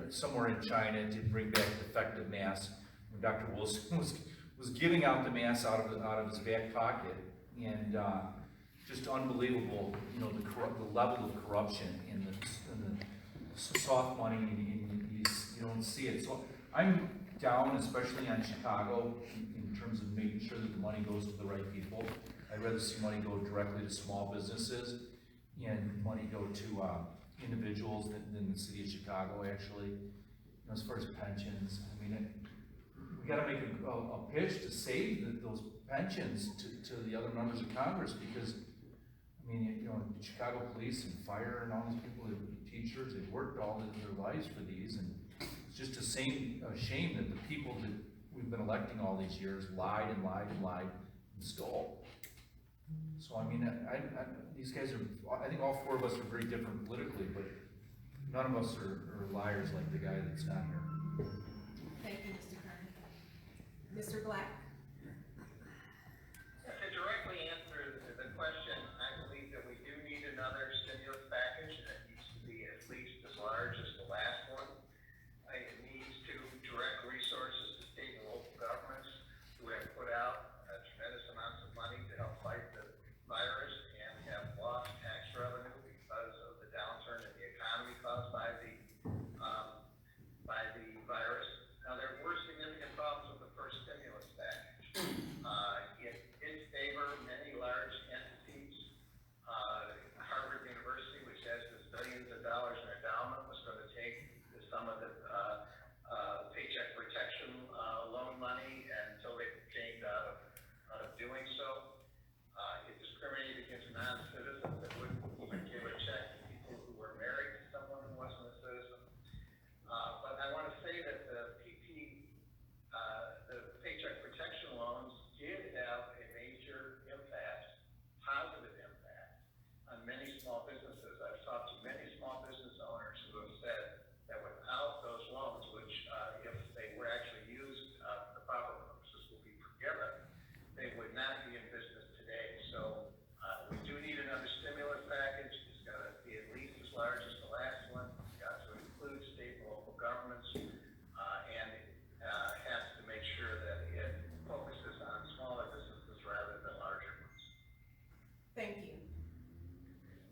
somewhere in China to bring back defective masks. And Dr. Wilson was giving out the masks out of his back pocket, and just unbelievable, you know, the level of corruption in the soft money, and you don't see it. So I'm down, especially on Chicago, in terms of making sure that the money goes to the right people. I'd rather see money go directly to small businesses and money go to individuals than the city of Chicago, actually. You know, as far as pensions, I mean, we got to make a pitch to save those pensions to the other members of Congress, because, I mean, you know, Chicago police and fire and all these people, teachers, they've worked all their lives for these, and it's just a shame that the people that we've been electing all these years lied and lied and lied and stole. So, I mean, these guys are, I think all 4 of us are very different politically, but none of us are liars like the guy that's not here. Thank you, Mr. Kern. Mr. Black? To directly answer the question, I believe that we do need another stimulus package, and it needs to be at least as large as the last one. It needs to direct resources to state and local governments who have put out tremendous amounts of money to help fight the virus and have lost tax revenue because of the downturn in the economy caused by the virus. Now, there were significant problems with the first stimulus package. It did favor many large entities. Harvard University, which has this billions of dollars in endowment, was going to take some of the paycheck protection loan money until they came out of doing so. It discriminated against non-citizens that wouldn't even give a check to people who were married to someone who wasn't a citizen. But I want to say that the paycheck protection loans did have a major impact, positive impact, on many small businesses. I've talked to many small business owners who have said that without those loans, which if they were actually used, the proper purposes will be forgiven, they would not be in business today. So we do need another stimulus package. It's got to be at least as large as the last one. It's got to include state and local governments, and it has to make sure that it focuses on smaller businesses rather than larger ones. Thank you.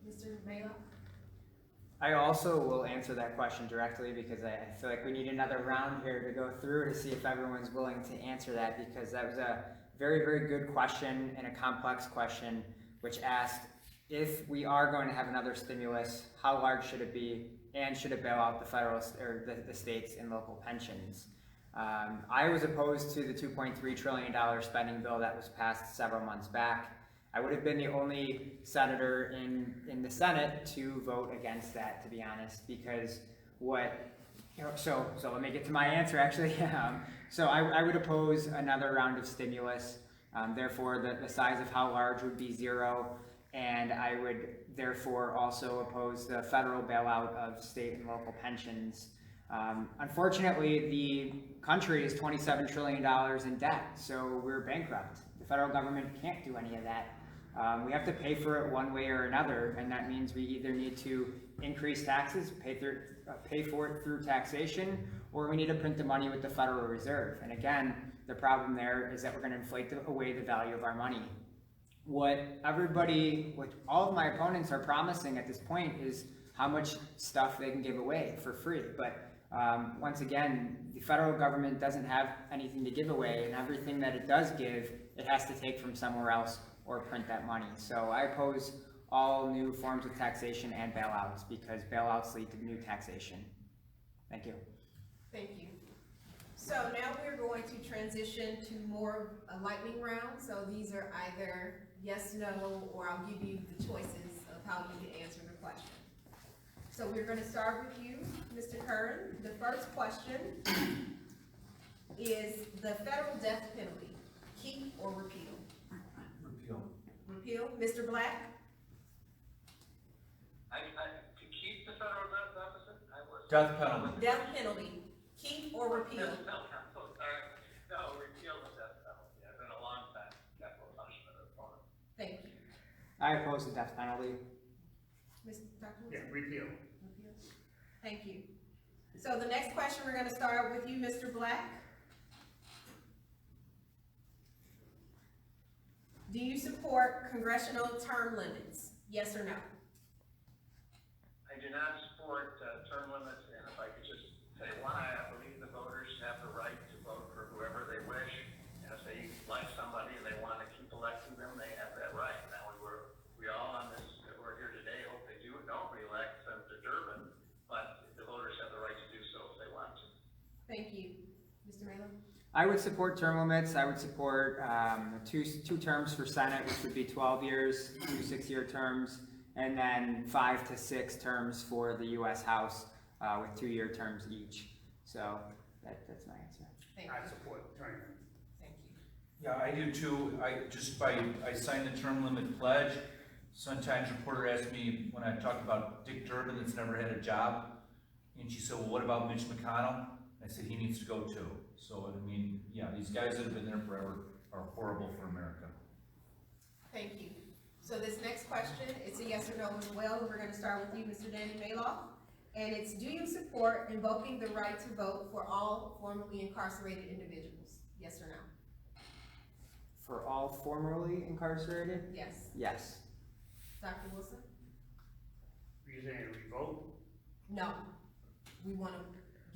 Mr. Mela? I also will answer that question directly, because I feel like we need another round here to go through to see if everyone's willing to answer that, because that was a very, very good question and a complex question, which asked, if we are going to have another stimulus, how large should it be, and should it bail out the federal or the states and local pensions? I was opposed to the $2.3 trillion spending bill that was passed several months back. I would have been the only senator in the Senate to vote against that, to be honest, because so let me get to my answer, actually. So I would oppose another round of stimulus. Therefore, the size of how large would be 0, and I would therefore also oppose the federal bailout of state and local pensions. Unfortunately, the country is $27 trillion in debt, so we're bankrupt. The federal government can't do any of that. We have to pay for it one way or another, and that means we either need to increase taxes, pay for it through taxation, or we need to print the money with the Federal Reserve. And again, the problem there is that we're going to inflate away the value of our money. what all of my opponents are promising at this point is how much stuff they can give away for free. But once again, the federal government doesn't have anything to give away, and everything that it does give, it has to take from somewhere else or print that money. So I oppose all new forms of taxation and bailouts, because bailouts lead to new taxation. Thank you. Thank you. So now we're going to transition to more of a lightning round. So these are either yes, no, or I'll give you the choices of how you can answer the question. So we're going to start with you, Mr. Kern. The first question is the federal death penalty, keep or repeal? Repeal. Repeal. Mr. Black? To keep the federal deficit, I was. Death penalty. Death penalty, keep or repeal? No, I'm so sorry. No, repeal the death penalty. I've been a long time capital punishment opponent. Thank you. I oppose the death penalty. Dr. Yeah, Wilson? repeal. Repeal. Thank you. So the next question, we're going to start with you, Mr. Black. Do you support congressional term limits? Yes or no? I do not support term limits, and if I could just say why, I believe the voters have the right to vote for whoever they wish. And if they like somebody and they want to keep electing them, they have that right. Now, we all on this, we're here today, hope they don't re-elect Senator Durbin, but the voters have the right to do so if they want to. Thank you. Mr. Melo? I would support term limits. I would support two terms for Senate, which would be 12 years, 2 6-year terms, and then 5 to 6 terms for the U.S. House with 2-year terms each. So that's my answer. Thank I you. support term. Thank you. Yeah, I do too. I signed the term limit pledge. Sun-Times reporter asked me when I talked about Dick Durbin that's never had a job, and she said, well, what about Mitch McConnell? I said, he needs to go too. So, I mean, yeah, these guys that have been there forever are horrible for America. Thank you. So this next question, it's a yes or no as well. We're going to start with you, Mr. Danny Maloff. And it's, do you support invoking the right to vote for all formerly incarcerated individuals? Yes or no? For all formerly incarcerated? Yes. Yes. Dr. Wilson? You saying revoke? No. We want to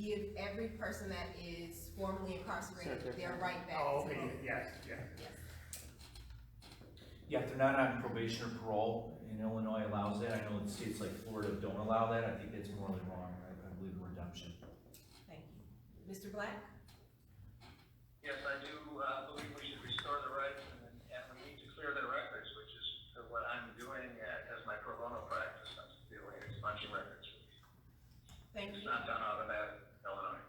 give every person that is formerly incarcerated their right back Oh, to okay, vote. yes, yeah. Yes. Yeah, if they're not on probation or parole, and Illinois allows that, I know in states like Florida don't allow that, I think that's morally wrong, right? I believe in redemption. Thank you. Mr. Black? Yes, I do believe we should restore the rights, and we need to clear their records, which is what I'm doing as my pro bono practice. I'm doing expunging records. Thank It's you. not done automatically in Illinois.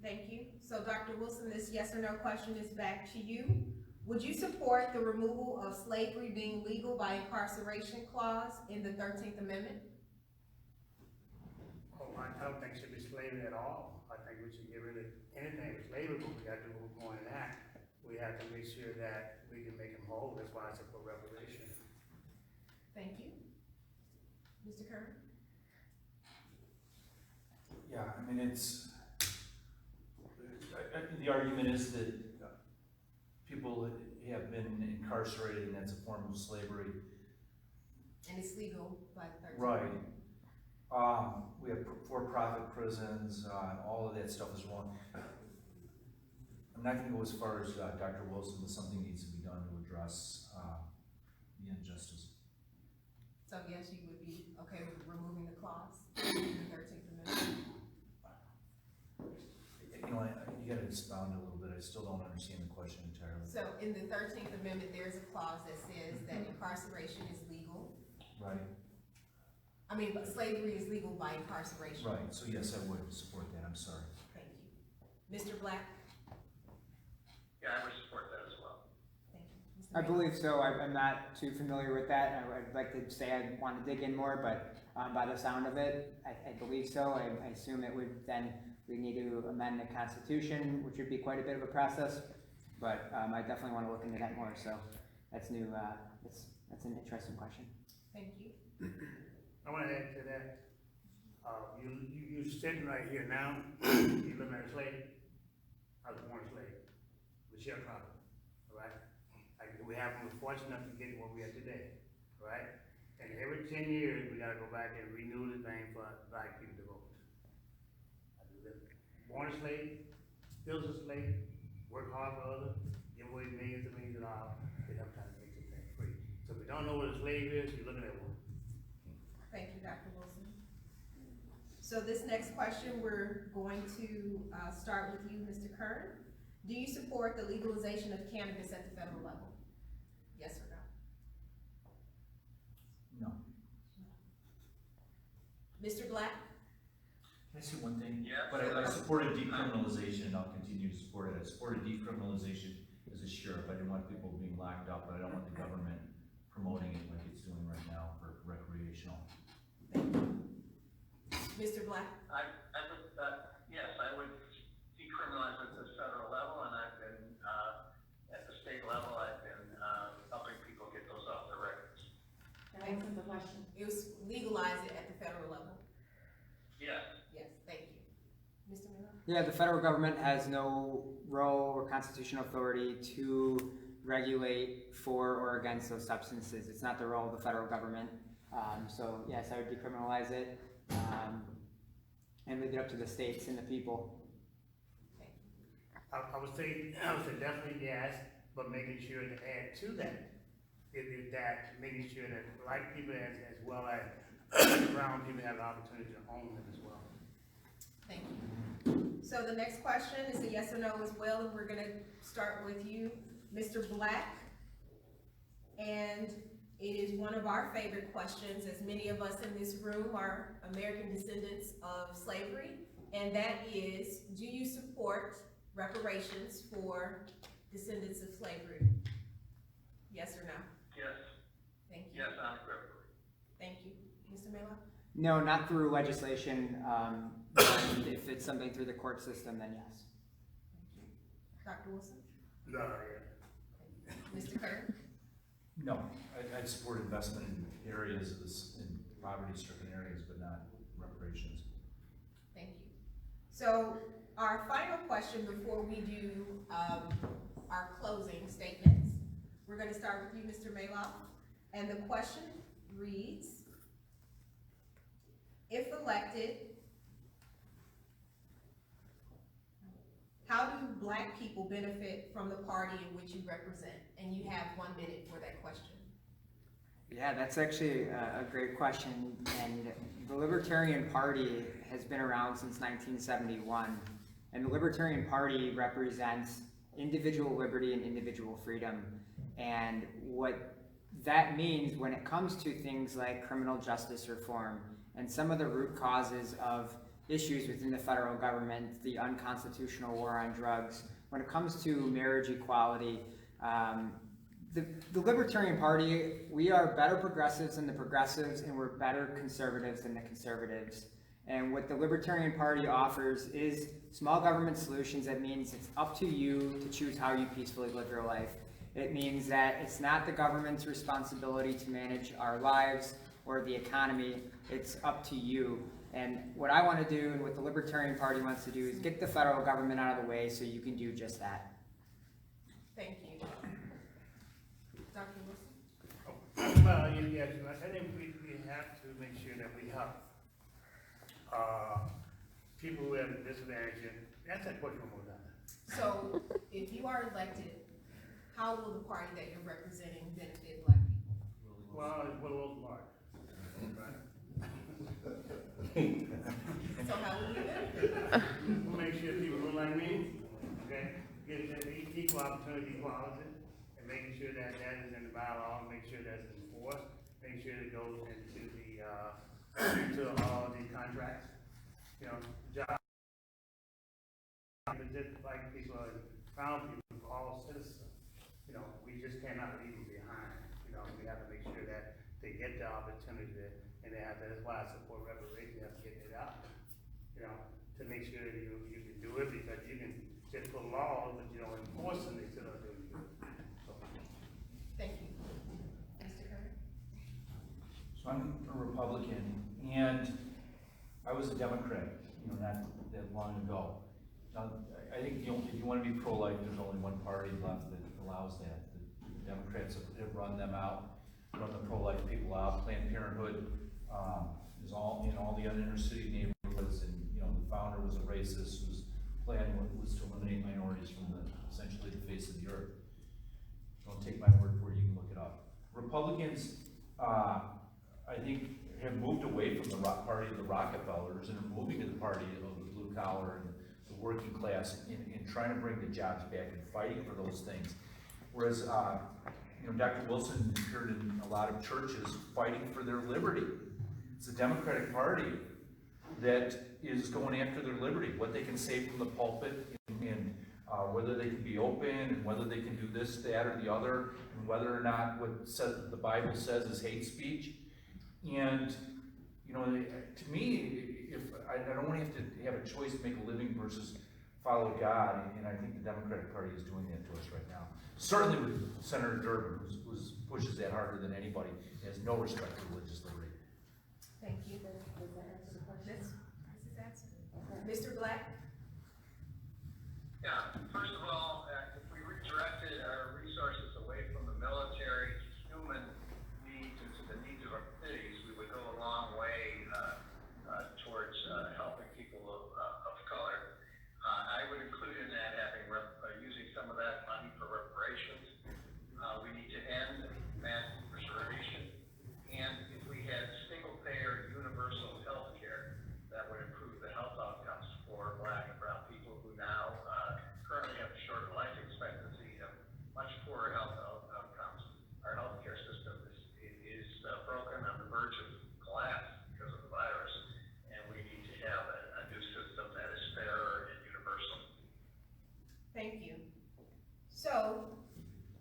Thank you. So Dr. Wilson, this yes or no question is back to you. Would you support the removal of slavery being legal by incarceration clause in the 13th Amendment? Oh, I don't think it should be slavery at all. I think we should get rid of anything with slavery, but we got to do what we're going to act. We have to make sure that we can make them whole. That's why I support reparation. Thank you. Mr. Kern? Yeah, I mean, the argument is that people have been incarcerated and that's a form of slavery. And it's legal by the 13th. Right. We have for-profit prisons, all of that stuff is wrong. I'm not gonna go as far as Dr. Wilson, but something needs to be done to address the injustice. So yes, you would be okay with removing the clause in the 13th Amendment? You know, you gotta expound a little bit, I still don't understand the question entirely. So in the 13th Amendment, there's a clause that says that incarceration is legal. Right, I mean, but slavery is legal by incarceration. right, so yes, I would support that, I'm sorry. Thank you. Mr. Black? Yeah, I would support that as well. Thank you. Mr. I Mayor? believe so. I'm not too familiar with that. I'd like to say I want to dig in more, but by the sound of it, I believe so. I assume it would then, we need to amend the Constitution, which would be quite a bit of a process, but I definitely want to look into that more, so that's new, that's an interesting question. Thank you. I want to add to that. You sitting right here now, you live in a slave. I was born a slave. It's your problem, all right? We have we're fortunate enough to get where we are today, right? And every 10 years, we gotta go back and renew the thing for black people to vote. Born a slave, still a slave, work hard for others, give away millions and millions of dollars, they have time to make this thing free. So if you don't know what a slave is, you're looking at one. Thank you, Dr. Wilson. So this next question, we're going to start with you, Mr. Kern. Do you support the legalization of cannabis at the federal level? Yes or no? No. Mr. Black? Can I say one thing? Yeah. But I supported decriminalization, and I'll continue to support it. I supported decriminalization as a sheriff. I didn't want people being locked up, but I don't want the government promoting it like it's doing right now for recreational. Mr. Black? Yes, I would decriminalize it at the federal level, and I've been, at the state level, I've been, helping people get those off their records. Can I answer the question? It was legalize it at the federal level. Yes. Yes, thank you. Mr. Miller? Yeah, the federal government has no role or constitutional authority to regulate for or against those substances. It's not the role of the federal government. So yes, I would decriminalize it and leave it up to the states and the people. I would say definitely yes, but making sure to add to that, is that making sure that black people as well as brown people have the opportunity to own them as well. Thank you. So the next question is a yes or no as well, and we're gonna start with you, Mr. Black. And it is one of our favorite questions, as many of us in this room are American descendants of slavery, and that is, do you support reparations for descendants of slavery? Yes or no? Yes. Thank you. Yes, unequivocally. Thank you. Mr. Mela? No, not through legislation. And if it's something through the court system, then yes. Dr. Wilson? No, yeah. Mr. Kerr? No, I'd support investment in areas of this, in poverty-stricken areas, but not reparations. Thank you. So our final question before we do our closing statements, we're going to start with you, Mr. Maloff. And the question reads, if elected, how do black people benefit from the party in which you represent? And you have 1 minute for that question. Yeah, that's actually a great question. And the Libertarian Party has been around since 1971. And the Libertarian Party represents individual liberty and individual freedom. And what that means when it comes to things like criminal justice reform and some of the root causes of issues within the federal government, the unconstitutional war on drugs, when it comes to marriage equality, the Libertarian Party, we are better progressives than the progressives, and we're better conservatives than the conservatives. And what the Libertarian Party offers is small government solutions. That means it's up to you to choose how you peacefully live your life. It means that it's not the government's responsibility to manage our lives or the economy. It's up to you. And what I want to do and what the Libertarian Party wants to do is get the federal government out of the way so you can do just that. Thank you. Dr. Wilson? Well, yes, I think we have to make sure that we help people who have a disadvantage. That's that question one more time. So if you are elected, how will the party that you're representing benefit black people? Well, it's one of those marks. So how will you benefit? We'll make sure people look like me, okay, get equal opportunity equality, and making sure that that is in the bylaw, make sure that's enforced, make sure it goes into all the contracts, you know, job. But just like people and brown people, for all citizens, you know, we just cannot leave them behind. You know, we have to make sure that they get the opportunity, and they have to, that's why I support reparations, you have to get it out. You know, to make sure that you can do it, because you can just put laws, but you don't enforce them, they still don't do it. So, Thank you. Mr. Kerr? So I'm a Republican, and I was a Democrat, you know, not that long ago. Now, I think if you want to be pro-life, there's only one party left that allows that, the Democrats. Democrats have run them out, run the pro-life people out. Planned Parenthood, is all in all the inner city neighborhoods, and, you know, the founder was a racist whose plan was to eliminate minorities from essentially the face of the earth. Don't take my word for it, you can look it up. Republicans, I think, have moved away from the party of the Rockefellers and are moving to the party of the blue collar and the working class in trying to bring the jobs back and fighting for those things. Whereas, you know, Dr. Wilson appeared in a lot of churches fighting for their liberty. It's the Democratic Party that is going after their liberty, what they can say from the pulpit, and whether they can be open, and whether they can do this, that, or the other, and whether or not what the Bible says is hate speech. And, you know, to me, if I don't want to have a choice to make a living versus follow God, and I think the Democratic Party is doing that to us right now. Certainly with Senator Durbin, who pushes that harder than anybody, has no respect for religious liberty. Thank you. Does that answer the question? Mr. Black? Yeah, first of all, if we redirected our resources away from the military to human needs and to the needs of our cities, we would go a long way towards helping people of color. I would include in that having using some of that money for reparations. We need to end mass incarceration, and if we had single-payer universal health care, that would improve the health outcomes for Black and brown people who now currently have a shorter life expectancy, have much poorer health outcomes. Our healthcare system is broken on the verge of collapse because of the virus, and we need to have a new system that is fairer and universal. Thank you. So,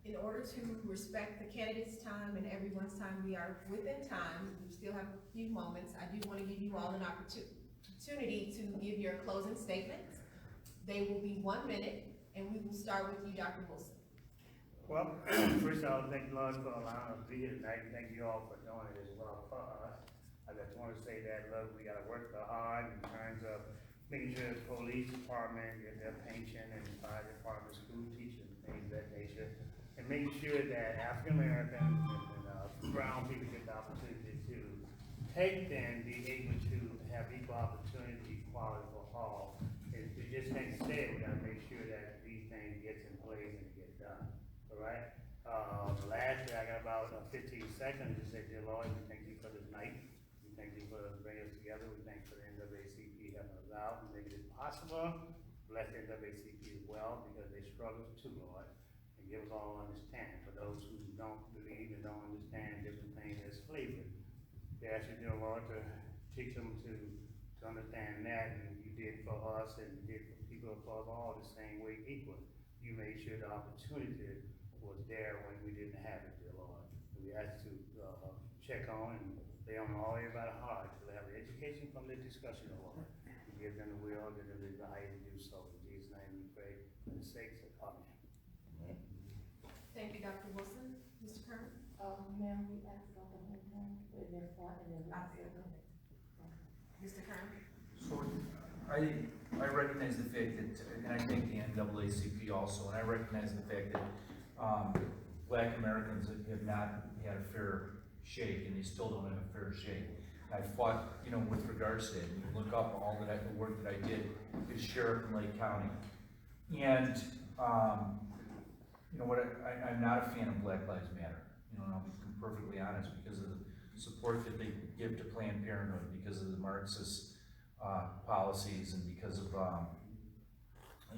in order to respect the candidates' time and everyone's time, we are within time. We still have a few moments. I do want to give you all an opportunity to give your closing statements. They will be 1 minute, and we will start with you, Dr. Wilson. Well, first of all, thank you, Lord, for allowing us to be here tonight. Thank you all for doing it as well for us. I just want to say that, look, we gotta work so hard in terms of making sure the police department get their pension and fire department, school teachers, and things of that nature. And making sure that African Americans and brown people get the opportunity to take and be able to have equal opportunity, equality for all. And we just can't say it, we gotta make sure that these things gets in place and get done, all right? Lastly, I got about 15 seconds to say, dear Lord, we thank you for this night. We thank you for bringing us together. We thank you for the NAACP helping us out and making it possible. Bless the NAACP as well, because they struggle too, Lord. And give us all understanding. For those who don't believe and don't understand different things as slavery, they ask you, dear Lord, to teach them to understand that, and you did for us and you did for people across all the same way equal. You made sure the opportunity was there when we didn't have it, dear Lord. We ask you to check on and lay on all everybody's heart to have the education from the discussion, Lord. You give them the will, give them the desire to do so. In Jesus' name we pray for the sakes of Amen. Thank you, Dr. Wilson. Mr. Kerr? Ma'am, we asked about the home time, and then what, and then last. Mr. Kerr? So I recognize the fact that, and I thank the NAACP also, and I recognize the fact that Black Americans have not had a fair shake, and they still don't have a fair shake. I fought, you know, with regards to it. You look up all the work that I did as sheriff in Lake County, and you know what? I'm not a fan of Black Lives Matter. You know, and I'll be perfectly honest, because of the support that they give to Planned Parenthood, because of the Marxist policies, and because of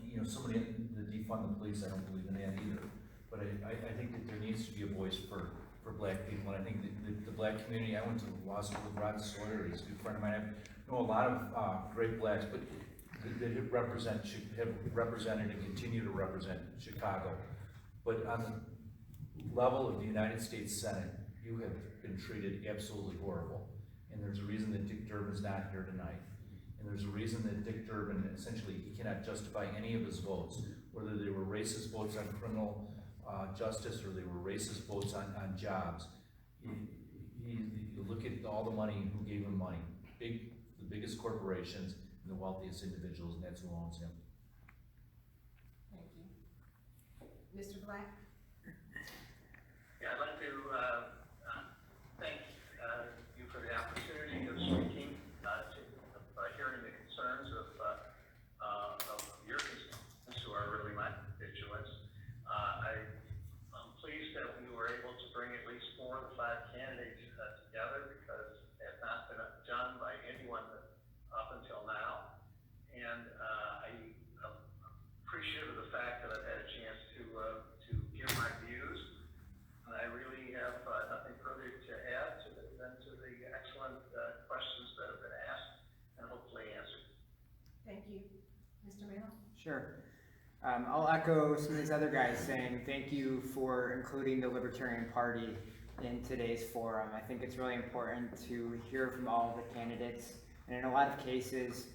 you know, somebody the defund the police. I don't believe in that either. But I think that there needs to be a voice for Black people, and I think that the Black community. I went to law school with Rod Sawyer. He's a good friend of mine. I know a lot of great Blacks, but that have represented and continue to represent Chicago. But on the level of the United States Senate, you have been treated absolutely horrible. And there's a reason that Dick Durbin's not here tonight. And there's a reason that Dick Durbin, essentially, he cannot justify any of his votes, whether they were racist votes on criminal justice or they were racist votes on jobs. You look at all the money, who gave him money. The biggest corporations and the wealthiest individuals, and that's who owns him. Thank you. Mr. Black? Sure. I'll echo some of these other guys saying thank you for including the Libertarian Party in today's forum. I think it's really important to hear from all of the candidates, and in a lot of cases,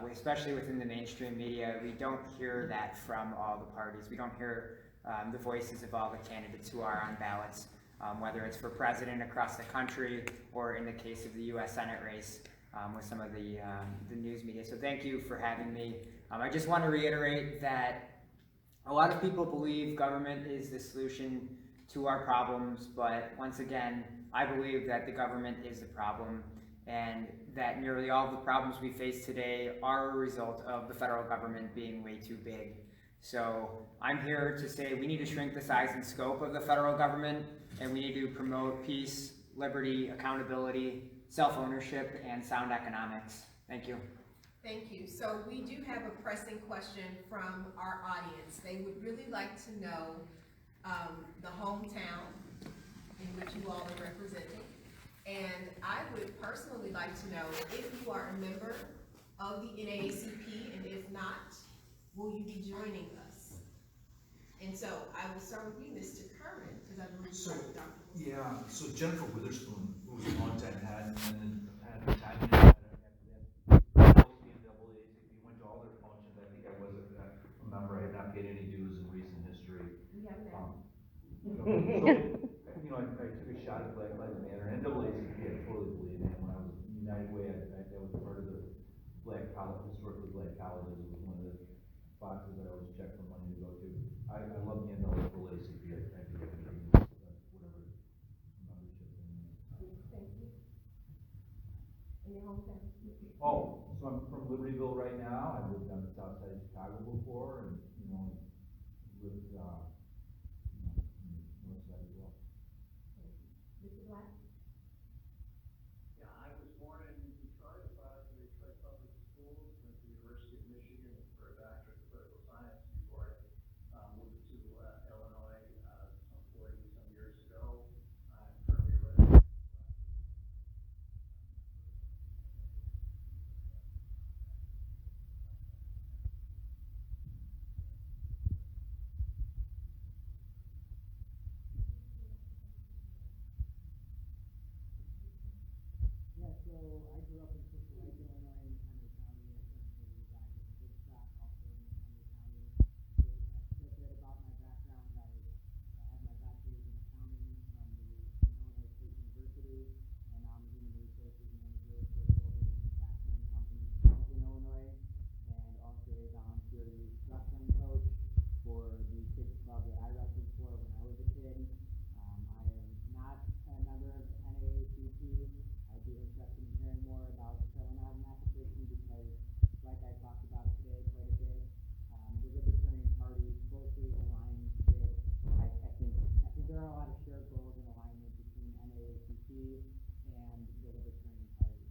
especially within the mainstream media, we don't hear that from all the parties. We don't hear the voices of all the candidates who are on ballots, whether it's for president across the country or in the case of the U.S. Senate race with some of the news media. So thank you for having me. I just want to reiterate that a lot of people believe government is the solution to our problems, but once again, I believe that the government is the problem, and that nearly all of the problems we face today are a result of the federal government being way too big. So I'm here to say we need to shrink the size and scope of the federal government, and we need to promote peace, liberty, accountability, self-ownership, and sound economics. Thank you. Thank you. So we do have a pressing question from our audience. They would really like to know the hometown in which you all are representing. And I would personally like to know if you are a member of the NAACP, and if not, will you be joining us? And so I will start with you, Mr. Kerman, because I believe you are Dr. Yeah, so Jennifer Witherspoon, who was a longtime head, and then had a time after that. NAACP, went to all their functions. I think I was a member. I had not paid any dues in recent history. We have that. So, I took a shot at Black Lives Matter. NAACP, I totally believe in. When I was in United Way, I was part of the historically black colleges. It was one of the boxes I always checked for money to go to. I love the NAACP. I think I can do whatever membership. Thank you. In your hometown? Oh, so I'm from Libertyville right now. I lived on the south side of Chicago before, and lived in the north side as well. Mr. Black? Yeah, I was born in Detroit, a product of the Detroit Public Schools, went to the University of Michigan for a doctorate of political science before I moved to Illinois some 40-some years ago. I'm currently a resident. Yeah, so I grew up in Crystal Lake, Illinois, in McHenry County. I currently reside in Woodstock, also in McHenry County. A bit about my background, I have my bachelor's in accounting from the Illinois State University, and I'm a human resources manager for a global manufacturing company in Hamilton, Illinois, and also a volunteer youth wrestling coach for the kids club that I wrestled for when I was a kid. I am not a member of NAACP. I'd be interested in hearing more about filling out an application because, like I talked about today quite a bit, the Libertarian Party closely aligns with, I think there are a lot of shared goals and alignment between NAACP and the Libertarian Party.